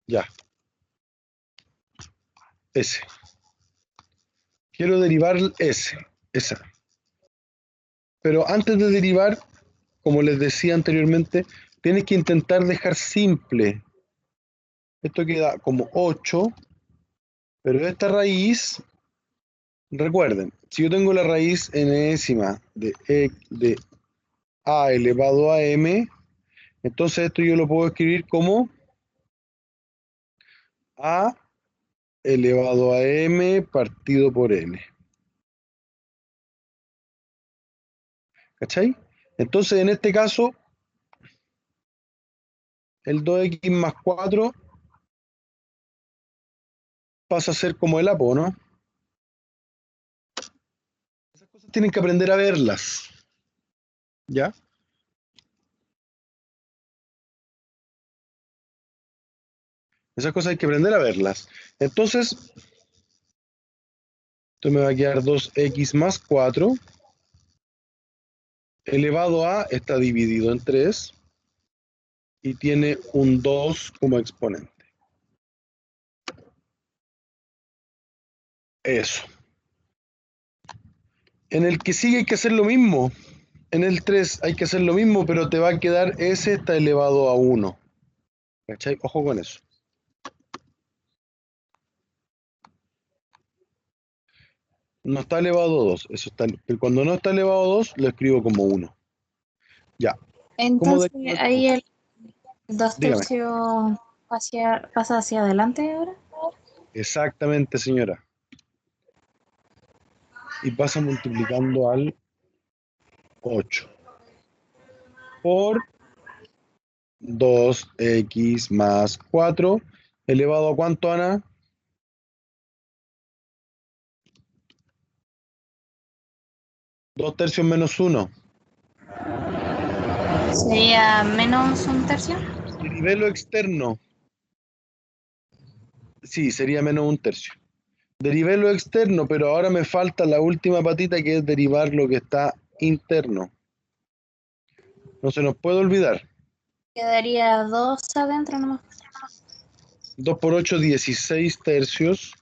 Ya. S. Quiero derivar S. Esa. Pero antes de derivar, como les decía anteriormente, tienes que intentar dejar simple. Esto queda como 8, pero esta raíz, recuerden, si yo tengo la raíz enésima de a elevado a m, entonces esto yo lo puedo escribir como a elevado a m partido por n. ¿Cachai? Entonces en este caso, el 2x más 4 pasa a ser como el apo, ¿no? Esas cosas tienen que aprender a verlas. ¿Ya? Esas cosas hay que aprender a verlas. Entonces, esto me va a quedar 2x más 4 elevado a, está dividido en 3 y tiene un 2 como exponente. Eso. En el que sigue hay que hacer lo mismo. En el 3 hay que hacer lo mismo, pero te va a quedar s está elevado a 1. ¿Cachai? Ojo con eso. No está elevado a 2. Eso está, cuando no está elevado a 2, lo escribo como 1. Ya. ¿Cómo Entonces, derivo el ahí 2? el 2 Dígame. tercios pasa hacia adelante ahora. Exactamente, señora. Y pasa multiplicando al 8 por 2x más 4 elevado a ¿cuánto, Ana? Dos tercios menos 1. Sería menos un tercio. Derivelo externo. Sí, sería menos un tercio. Derivelo externo, pero ahora me falta la última patita que es derivar lo que está interno. No se nos puede olvidar. Quedaría 2 adentro nomás. 2 por 8, 16 tercios.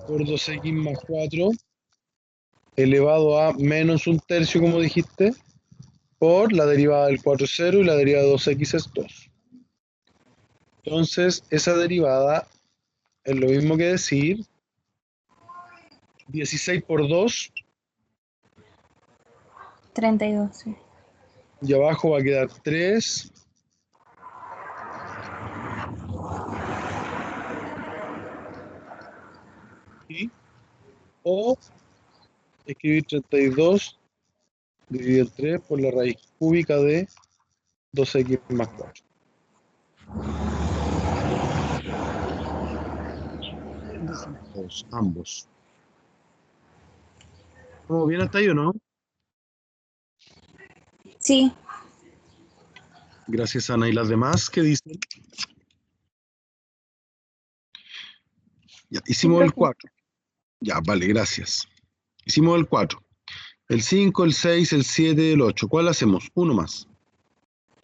Por 2x más 4 elevado a menos un tercio, como dijiste, por la derivada del 4 es 0 y la derivada de 2x es 2. Entonces, esa derivada es lo mismo que decir 16 por 2 32, sí. y abajo va a quedar 3 y, o escribir 32 dividido en 3 por la raíz cúbica de 2x más 4. Ambos. ¿Cómo bien hasta ahí o no? Sí, Gracias, Ana. ¿Y las demás qué dicen? Ya, hicimos el profe. 4. Ya, vale, gracias. Hicimos el 4. El 5, el 6, el 7, el 8. ¿Cuál hacemos? Uno más.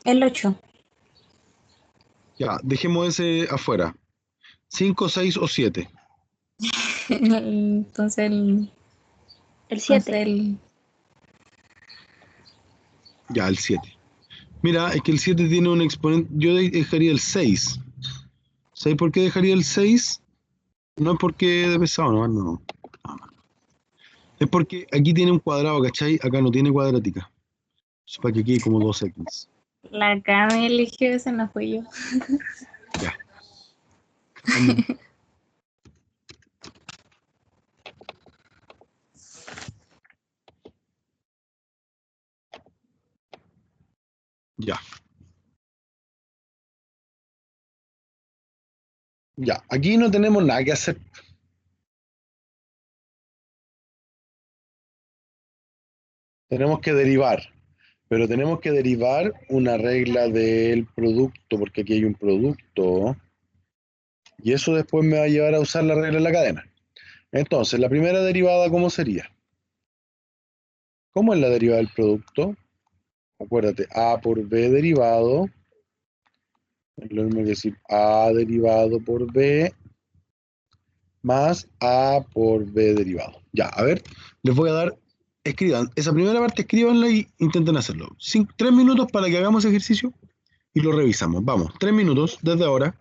El 8. Ya, dejemos ese afuera. 5, 6 o 7. Entonces El entonces 7. Ya, el 7. Mira, es que el 7 tiene un exponente. Yo dejaría el 6. ¿Sabes por qué dejaría el 6? No es porque de pesado, no. Es porque aquí tiene un cuadrado, ¿cachai? Acá no tiene cuadrática. Es para que quede como 2x. la Cami eligió ese, no fui yo. Ya. Ya. Ya. Aquí no tenemos nada que hacer. Tenemos que derivar. Pero tenemos que derivar una regla del producto, porque aquí hay un producto. Y eso después me va a llevar a usar la regla de la cadena. Entonces, la primera derivada, ¿cómo sería? ¿Cómo es la derivada del producto? Acuérdate, A por B derivado es lo mismo que decir A derivado por B más A por B derivado. Ya, a ver, les voy a dar, escriban, esa primera parte escríbanla y intenten hacerlo. 3 minutos para que hagamos ejercicio y lo revisamos. Vamos, 3 minutos desde ahora.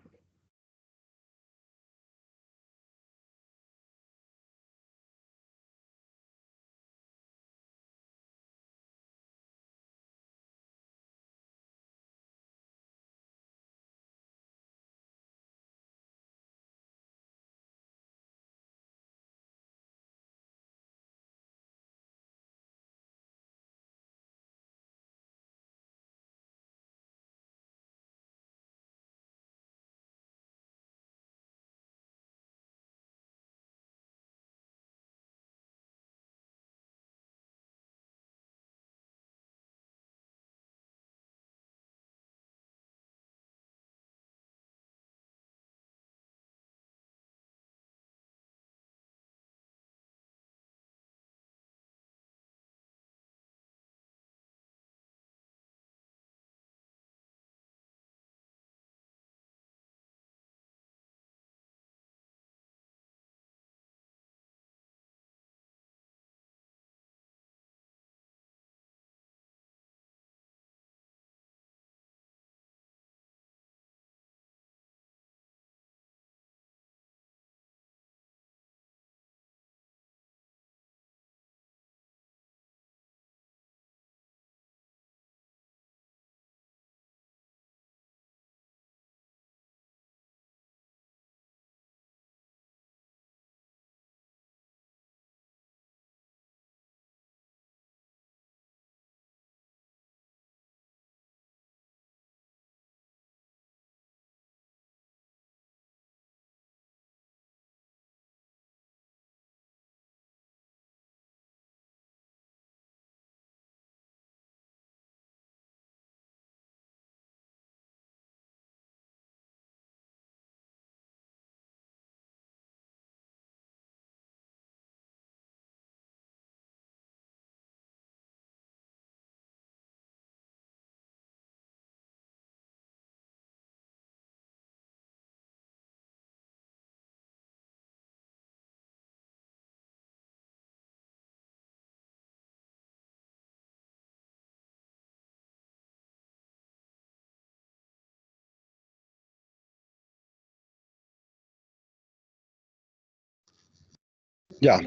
Ya,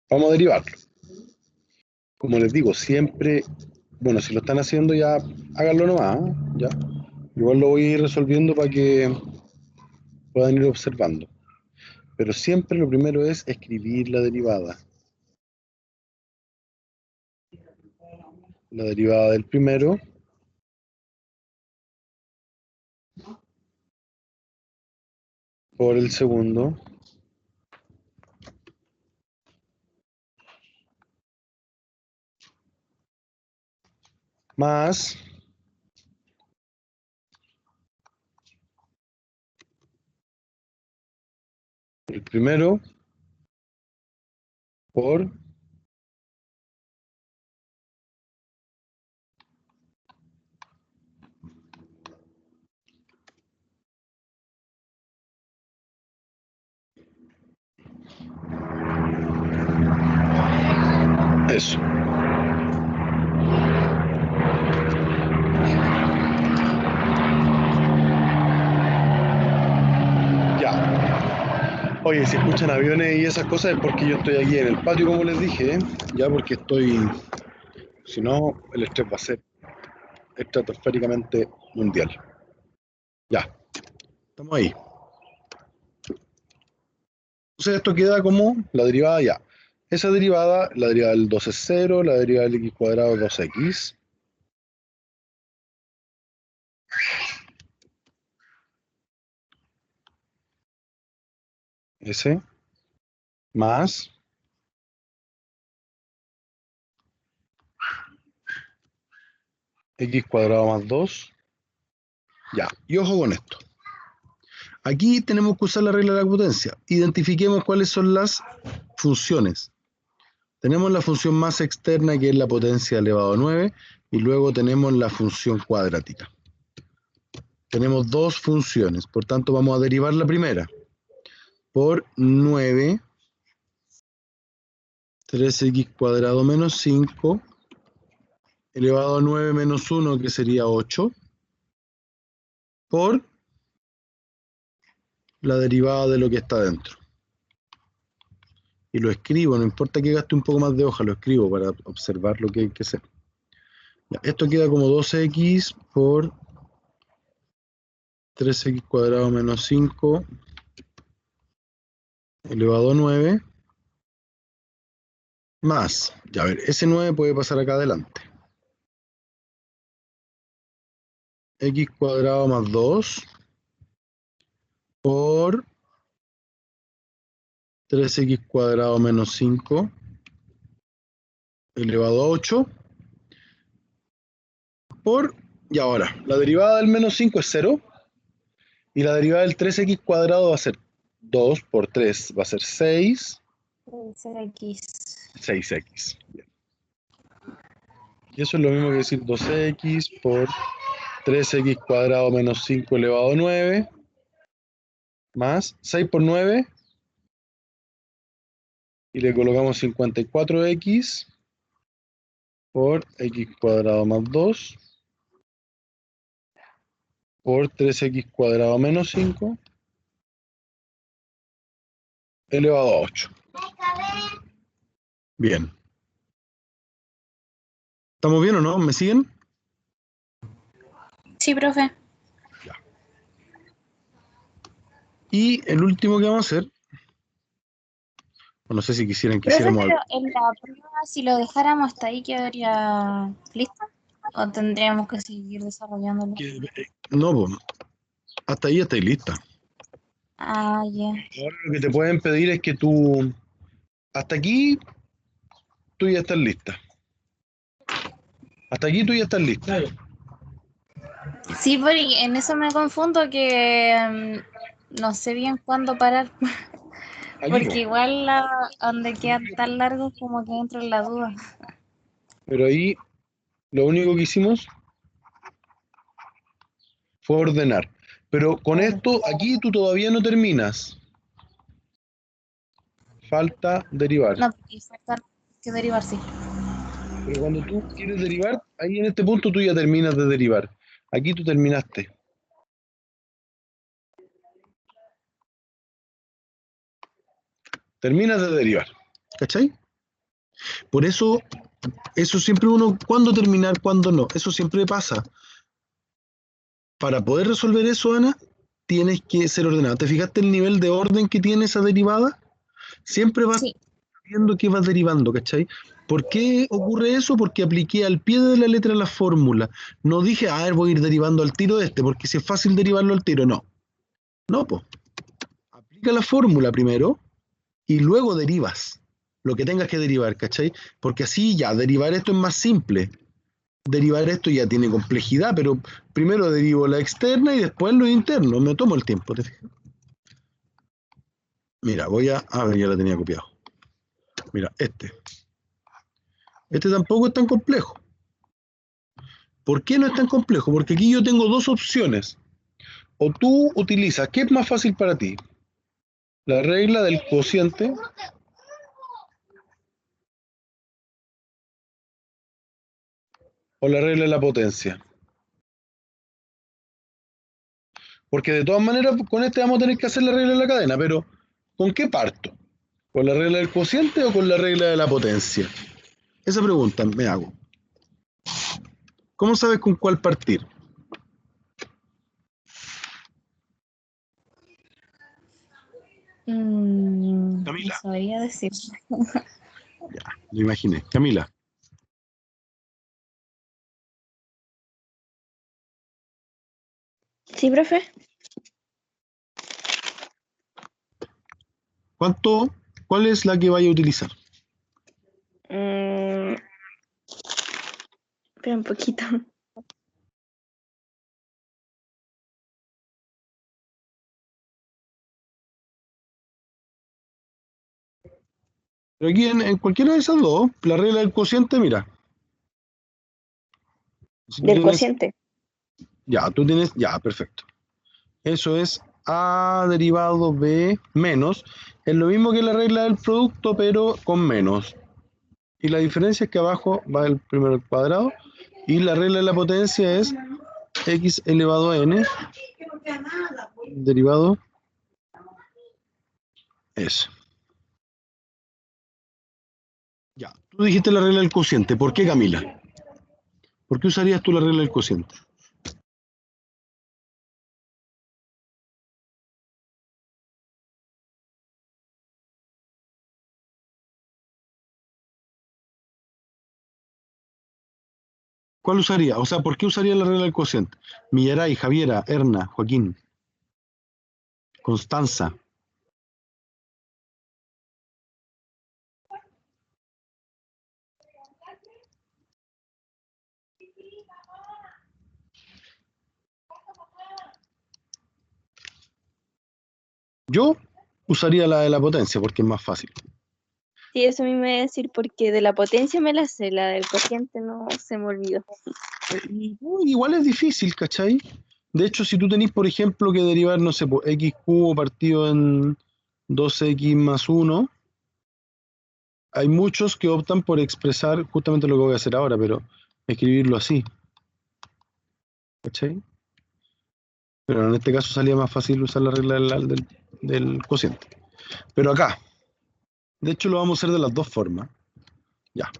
vamos a derivarlo. Como les digo, siempre, bueno, si lo están haciendo ya, háganlo nomás, ¿eh? Ya. Igual lo voy a ir resolviendo para que puedan ir observando. Pero siempre lo primero es escribir la derivada. La derivada del primero por el segundo más el primero por eso. Ya. Oye, si escuchan aviones y esas cosas es porque yo estoy aquí en el patio, como les dije, ¿eh? Ya porque estoy, si no, el estrés va a ser estratosféricamente mundial. Ya, estamos ahí. Entonces esto queda como la derivada ya. Esa derivada, la derivada del 2 es 0, la derivada del x cuadrado es 2x. S más x cuadrado más 2. Ya, y ojo con esto. Aquí tenemos que usar la regla de la potencia. Identifiquemos cuáles son las funciones. Tenemos la función masa externa, que es la potencia elevado a 9, y luego tenemos la función cuadrática. Tenemos dos funciones, por tanto vamos a derivar la primera. Por 9, 3x cuadrado menos 5, elevado a 9 menos 1, que sería 8, por la derivada de lo que está dentro. Y lo escribo, no importa que gaste un poco más de hoja, lo escribo para observar lo que hay que hacer. Ya, esto queda como 2x por 3x cuadrado menos 5 elevado a 9 más, ya a ver, ese 9 puede pasar acá adelante. X cuadrado más 2 por 3x cuadrado menos 5 elevado a 8 por, y ahora, la derivada del menos 5 es 0 y la derivada del 3x cuadrado va a ser 2 por 3, va a ser 6. 6x. 6x. Bien. Y eso es lo mismo que decir 2x por 3x cuadrado menos 5 elevado a 9 más 6 por 9 y le colocamos 54x por x cuadrado más 2 por 3x cuadrado menos 5 elevado a 8. Bien. ¿Estamos bien o no? ¿Me siguen? Sí, profe. Y el último que vamos a hacer, no sé si Profe, quisiéramos pero en la prueba, si lo dejáramos hasta ahí, ¿quedaría listo? ¿O tendríamos que seguir desarrollándolo? no, pues, hasta ahí estáis lista. Ah, ya. Ahora lo que te pueden pedir es que tú, hasta aquí, tú ya estás lista. Hasta aquí tú ya estás lista. Sí, porque en eso me confundo que no sé bien cuándo parar. Aquí, Porque po. igual donde quedan tan largos como que entro en la duda. Pero ahí lo único que hicimos fue ordenar. Pero con esto, aquí tú todavía no terminas. Falta derivar. No, porque falta que derivar, sí. Pero cuando tú quieres derivar, ahí en este punto tú ya terminas de derivar. Aquí tú terminaste. Terminas de derivar. ¿Cachai? Por eso, eso siempre uno, ¿cuándo terminar, cuándo no? Eso siempre pasa. Para poder resolver eso, Ana, tienes que ser ordenado. ¿Te fijaste el nivel de orden que tiene esa derivada? Siempre vas Sí. viendo que vas derivando, ¿cachai? ¿Por qué ocurre eso? Porque apliqué al pie de la letra la fórmula. No dije, a ver, voy a ir derivando al tiro de este, porque si es fácil derivarlo al tiro, no. No, pues. Aplica la fórmula primero y luego derivas lo que tengas que derivar, ¿cachai? Porque así ya, derivar esto es más simple. Derivar esto ya tiene complejidad, pero primero derivo la externa y después lo interno. Me tomo el tiempo, ¿te fijas? Mira, voy a ver, ya la tenía copiado. Mira, este tampoco es tan complejo. ¿Por qué no es tan complejo? Porque aquí yo tengo dos opciones. O tú utilizas, ¿qué es más fácil para ti? ¿La regla del cociente o la regla de la potencia? Porque de todas maneras con este vamos a tener que hacer la regla de la cadena, pero ¿con qué parto? ¿Con la regla del cociente o con la regla de la potencia? Esa pregunta me hago. ¿Cómo sabes con cuál partir? No Camila. sabría decir. Lo imaginé. Camila. Sí, profe. ¿Cuál es la que vaya a utilizar? Espera un poquito. Pero aquí en cualquiera de esas dos, la regla del cociente, mira. Si tú Del tienes, cociente. ya, perfecto. Eso es A derivado B menos. Es lo mismo que la regla del producto, pero con menos. Y la diferencia es que abajo va el primero al cuadrado. Y la regla de la potencia es x elevado a n. Derivado. Eso. Ya, tú dijiste la regla del cociente. ¿Por qué, Camila? ¿Por qué usarías tú la regla del cociente? ¿Cuál usaría? O sea, ¿por qué usaría la regla del cociente? Millaray, Javiera, Erna, Joaquín, Constanza. Yo usaría la de la potencia porque es más fácil. Sí, eso a mí me va a decir porque de la potencia me la sé, la del cociente no se me olvidó. Igual es difícil, ¿cachai? De hecho, si tú tenés, por ejemplo, que derivar, no sé, por x cubo partido en 2x más 1, hay muchos que optan por expresar justamente lo que voy a hacer ahora, pero escribirlo así. ¿Cachai? Pero en este caso salía más fácil usar la regla del cociente. Pero acá, de hecho lo vamos a hacer de las dos formas. Ya.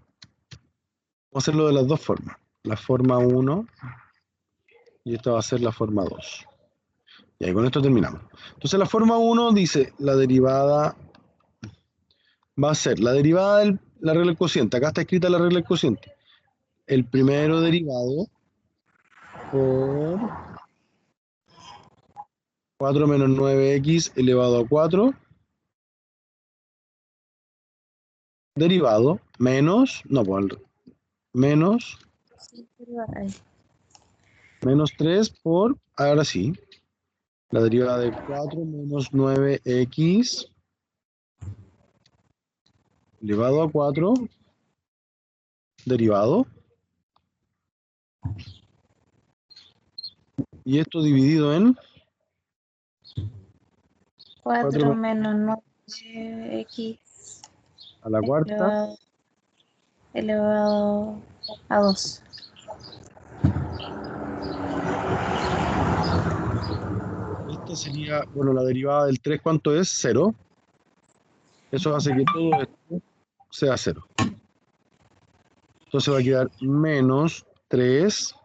Vamos a hacerlo de las dos formas. La forma 1 y esta va a ser la forma 2. Y ahí con esto terminamos. Entonces la forma 1 dice la derivada va a ser la derivada de la regla del cociente. Acá está escrita la regla del cociente. El primero derivado por 4 menos 9x elevado a 4 derivado menos, no, pues menos Sí, pero ahí. menos 3 por, ahora sí, la derivada de 4 menos 9x elevado a 4 derivado. Y esto dividido en 4 4 menos 9x a la cuarta. elevado a 2. Esta sería, bueno, la derivada del 3, ¿cuánto es? 0. Eso hace que todo esto sea 0. Entonces va a quedar menos 3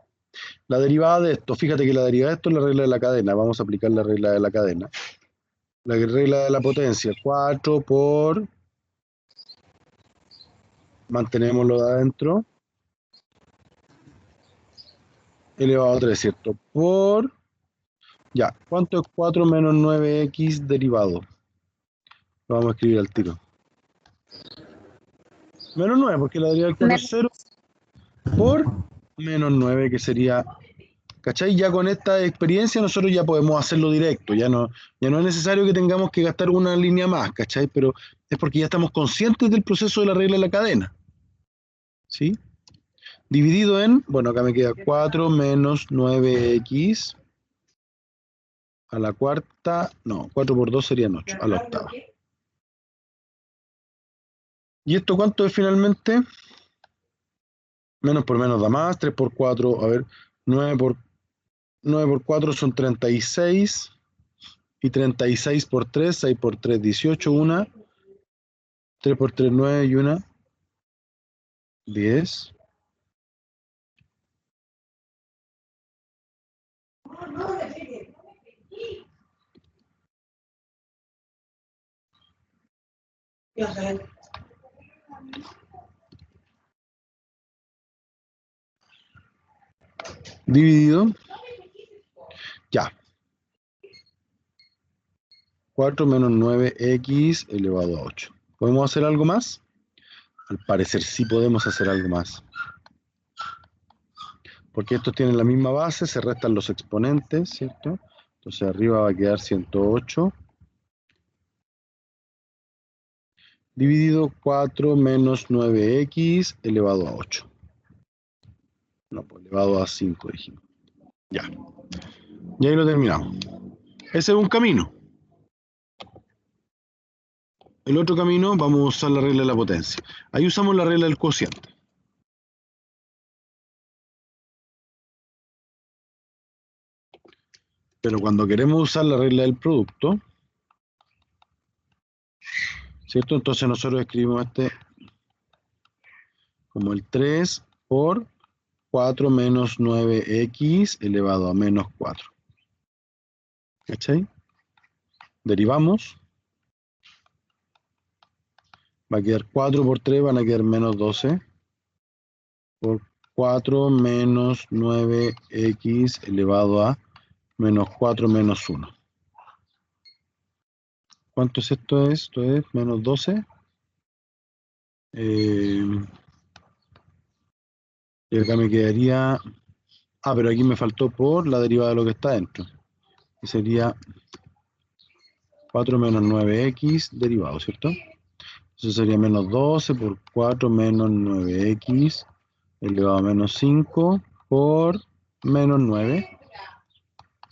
La derivada de esto, fíjate que la derivada de esto es la regla de la cadena. Vamos a aplicar la regla de la cadena. La regla de la potencia, 4 por... Mantenémoslo de adentro. Elevado a 3, ¿cierto? Por... Ya, ¿cuánto es 4 menos 9x derivado? Lo vamos a escribir al tiro. Menos 9, porque la derivada del 4 es 0 por menos 9, que sería... ¿Cachai? Ya con esta experiencia nosotros ya podemos hacerlo directo, ya no es necesario que tengamos que gastar una línea más, ¿cachai? Pero es porque ya estamos conscientes del proceso de la regla de la cadena. ¿Sí? Dividido en, bueno, acá me queda 4 menos 9x a la cuarta, no, 4 por 2 serían 8, a la octava. ¿Y esto cuánto es finalmente? Menos por menos da más, 3 por 4, a ver, 9 por 4 son 36, y 36 por 3, 6 por 3, 18, 1, 3 por 3, 9 y 1, 10. Dividido, ya. 4 menos 9x elevado a 8. ¿Podemos hacer algo más? Al parecer sí podemos hacer algo más. Porque estos tienen la misma base, se restan los exponentes, ¿cierto? Entonces arriba va a quedar 108. Dividido 4 menos 9x elevado a 8. No, pues elevado a 5 dijimos. Ya. Y ahí lo terminamos. Ese es un camino. El otro camino vamos a usar la regla de la potencia. Ahí usamos la regla del cociente. Pero cuando queremos usar la regla del producto, ¿cierto? Entonces nosotros escribimos este como el 3 por 4 menos 9x elevado a menos 4. ¿Cachai? Derivamos. Va a quedar 4 por 3, van a quedar menos 12. Por 4 menos 9x elevado a menos 4 menos 1. ¿Cuánto es esto? Esto es menos 12. Y acá me quedaría... Ah, pero aquí me faltó por la derivada de lo que está dentro. Y sería 4 menos 9x derivado, ¿cierto? Entonces sería menos 12 por 4 menos 9x elevado a menos 5 por menos 9.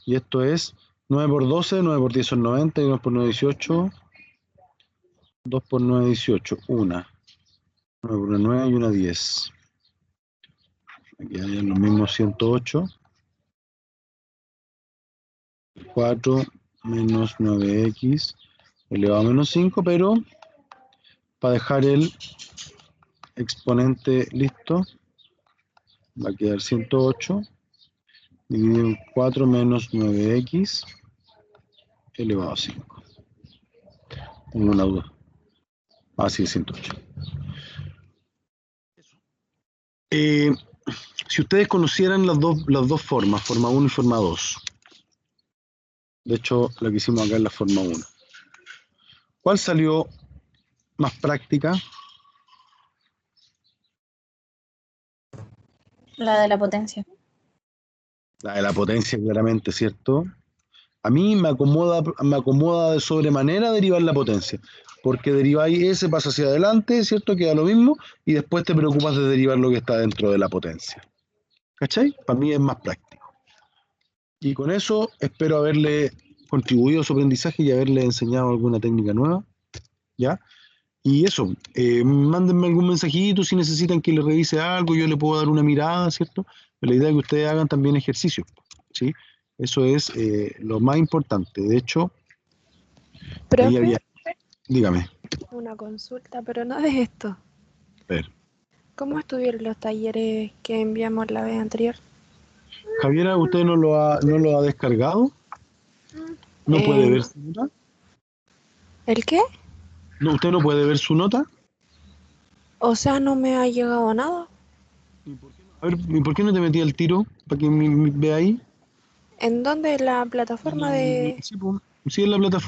Y esto es 9 por 12, 9 por 10 son 90, y 2 por 9, 18. 2 por 9, 18. 1. 9 por 9 y 1, 10. Aquí hay los mismos 108. 4 menos 9x elevado a menos 5, pero para dejar el exponente listo, va a quedar 108 dividido en 4 menos 9x elevado a 5. Tengo una duda. Así es 108. Si ustedes conocieran las dos formas, forma 1 y forma 2, de hecho la que hicimos acá es la forma 1, ¿cuál salió más práctica? La de la potencia. La de la potencia, claramente, ¿cierto? A mí me acomoda de sobremanera derivar la potencia, porque deriváis S, pasa hacia adelante, ¿cierto? Queda lo mismo, y después te preocupas de derivar lo que está dentro de la potencia. ¿Cachai? Para mí es más práctico. Y con eso espero haberle contribuido a su aprendizaje y haberle enseñado alguna técnica nueva, ¿ya? Y eso, mándenme algún mensajito si necesitan que les revise algo, yo le puedo dar una mirada, ¿cierto? Pero la idea es que ustedes hagan también ejercicio, ¿sí? Eso es lo más importante. De hecho, ahí Profe, había... Dígame. una consulta, pero no de esto. A ver. ¿Cómo estuvieron los talleres que enviamos la vez anterior? Javiera, ¿usted no lo ha descargado? ¿No puede Eh, ver su nota? ¿El qué? No, ¿usted no puede ver su nota? O sea, no me ha llegado nada. A ver, ¿y por qué no te metí al tiro? Para que vea ahí. ¿En dónde? La plataforma de... Sí, pues, sí, en la plataforma.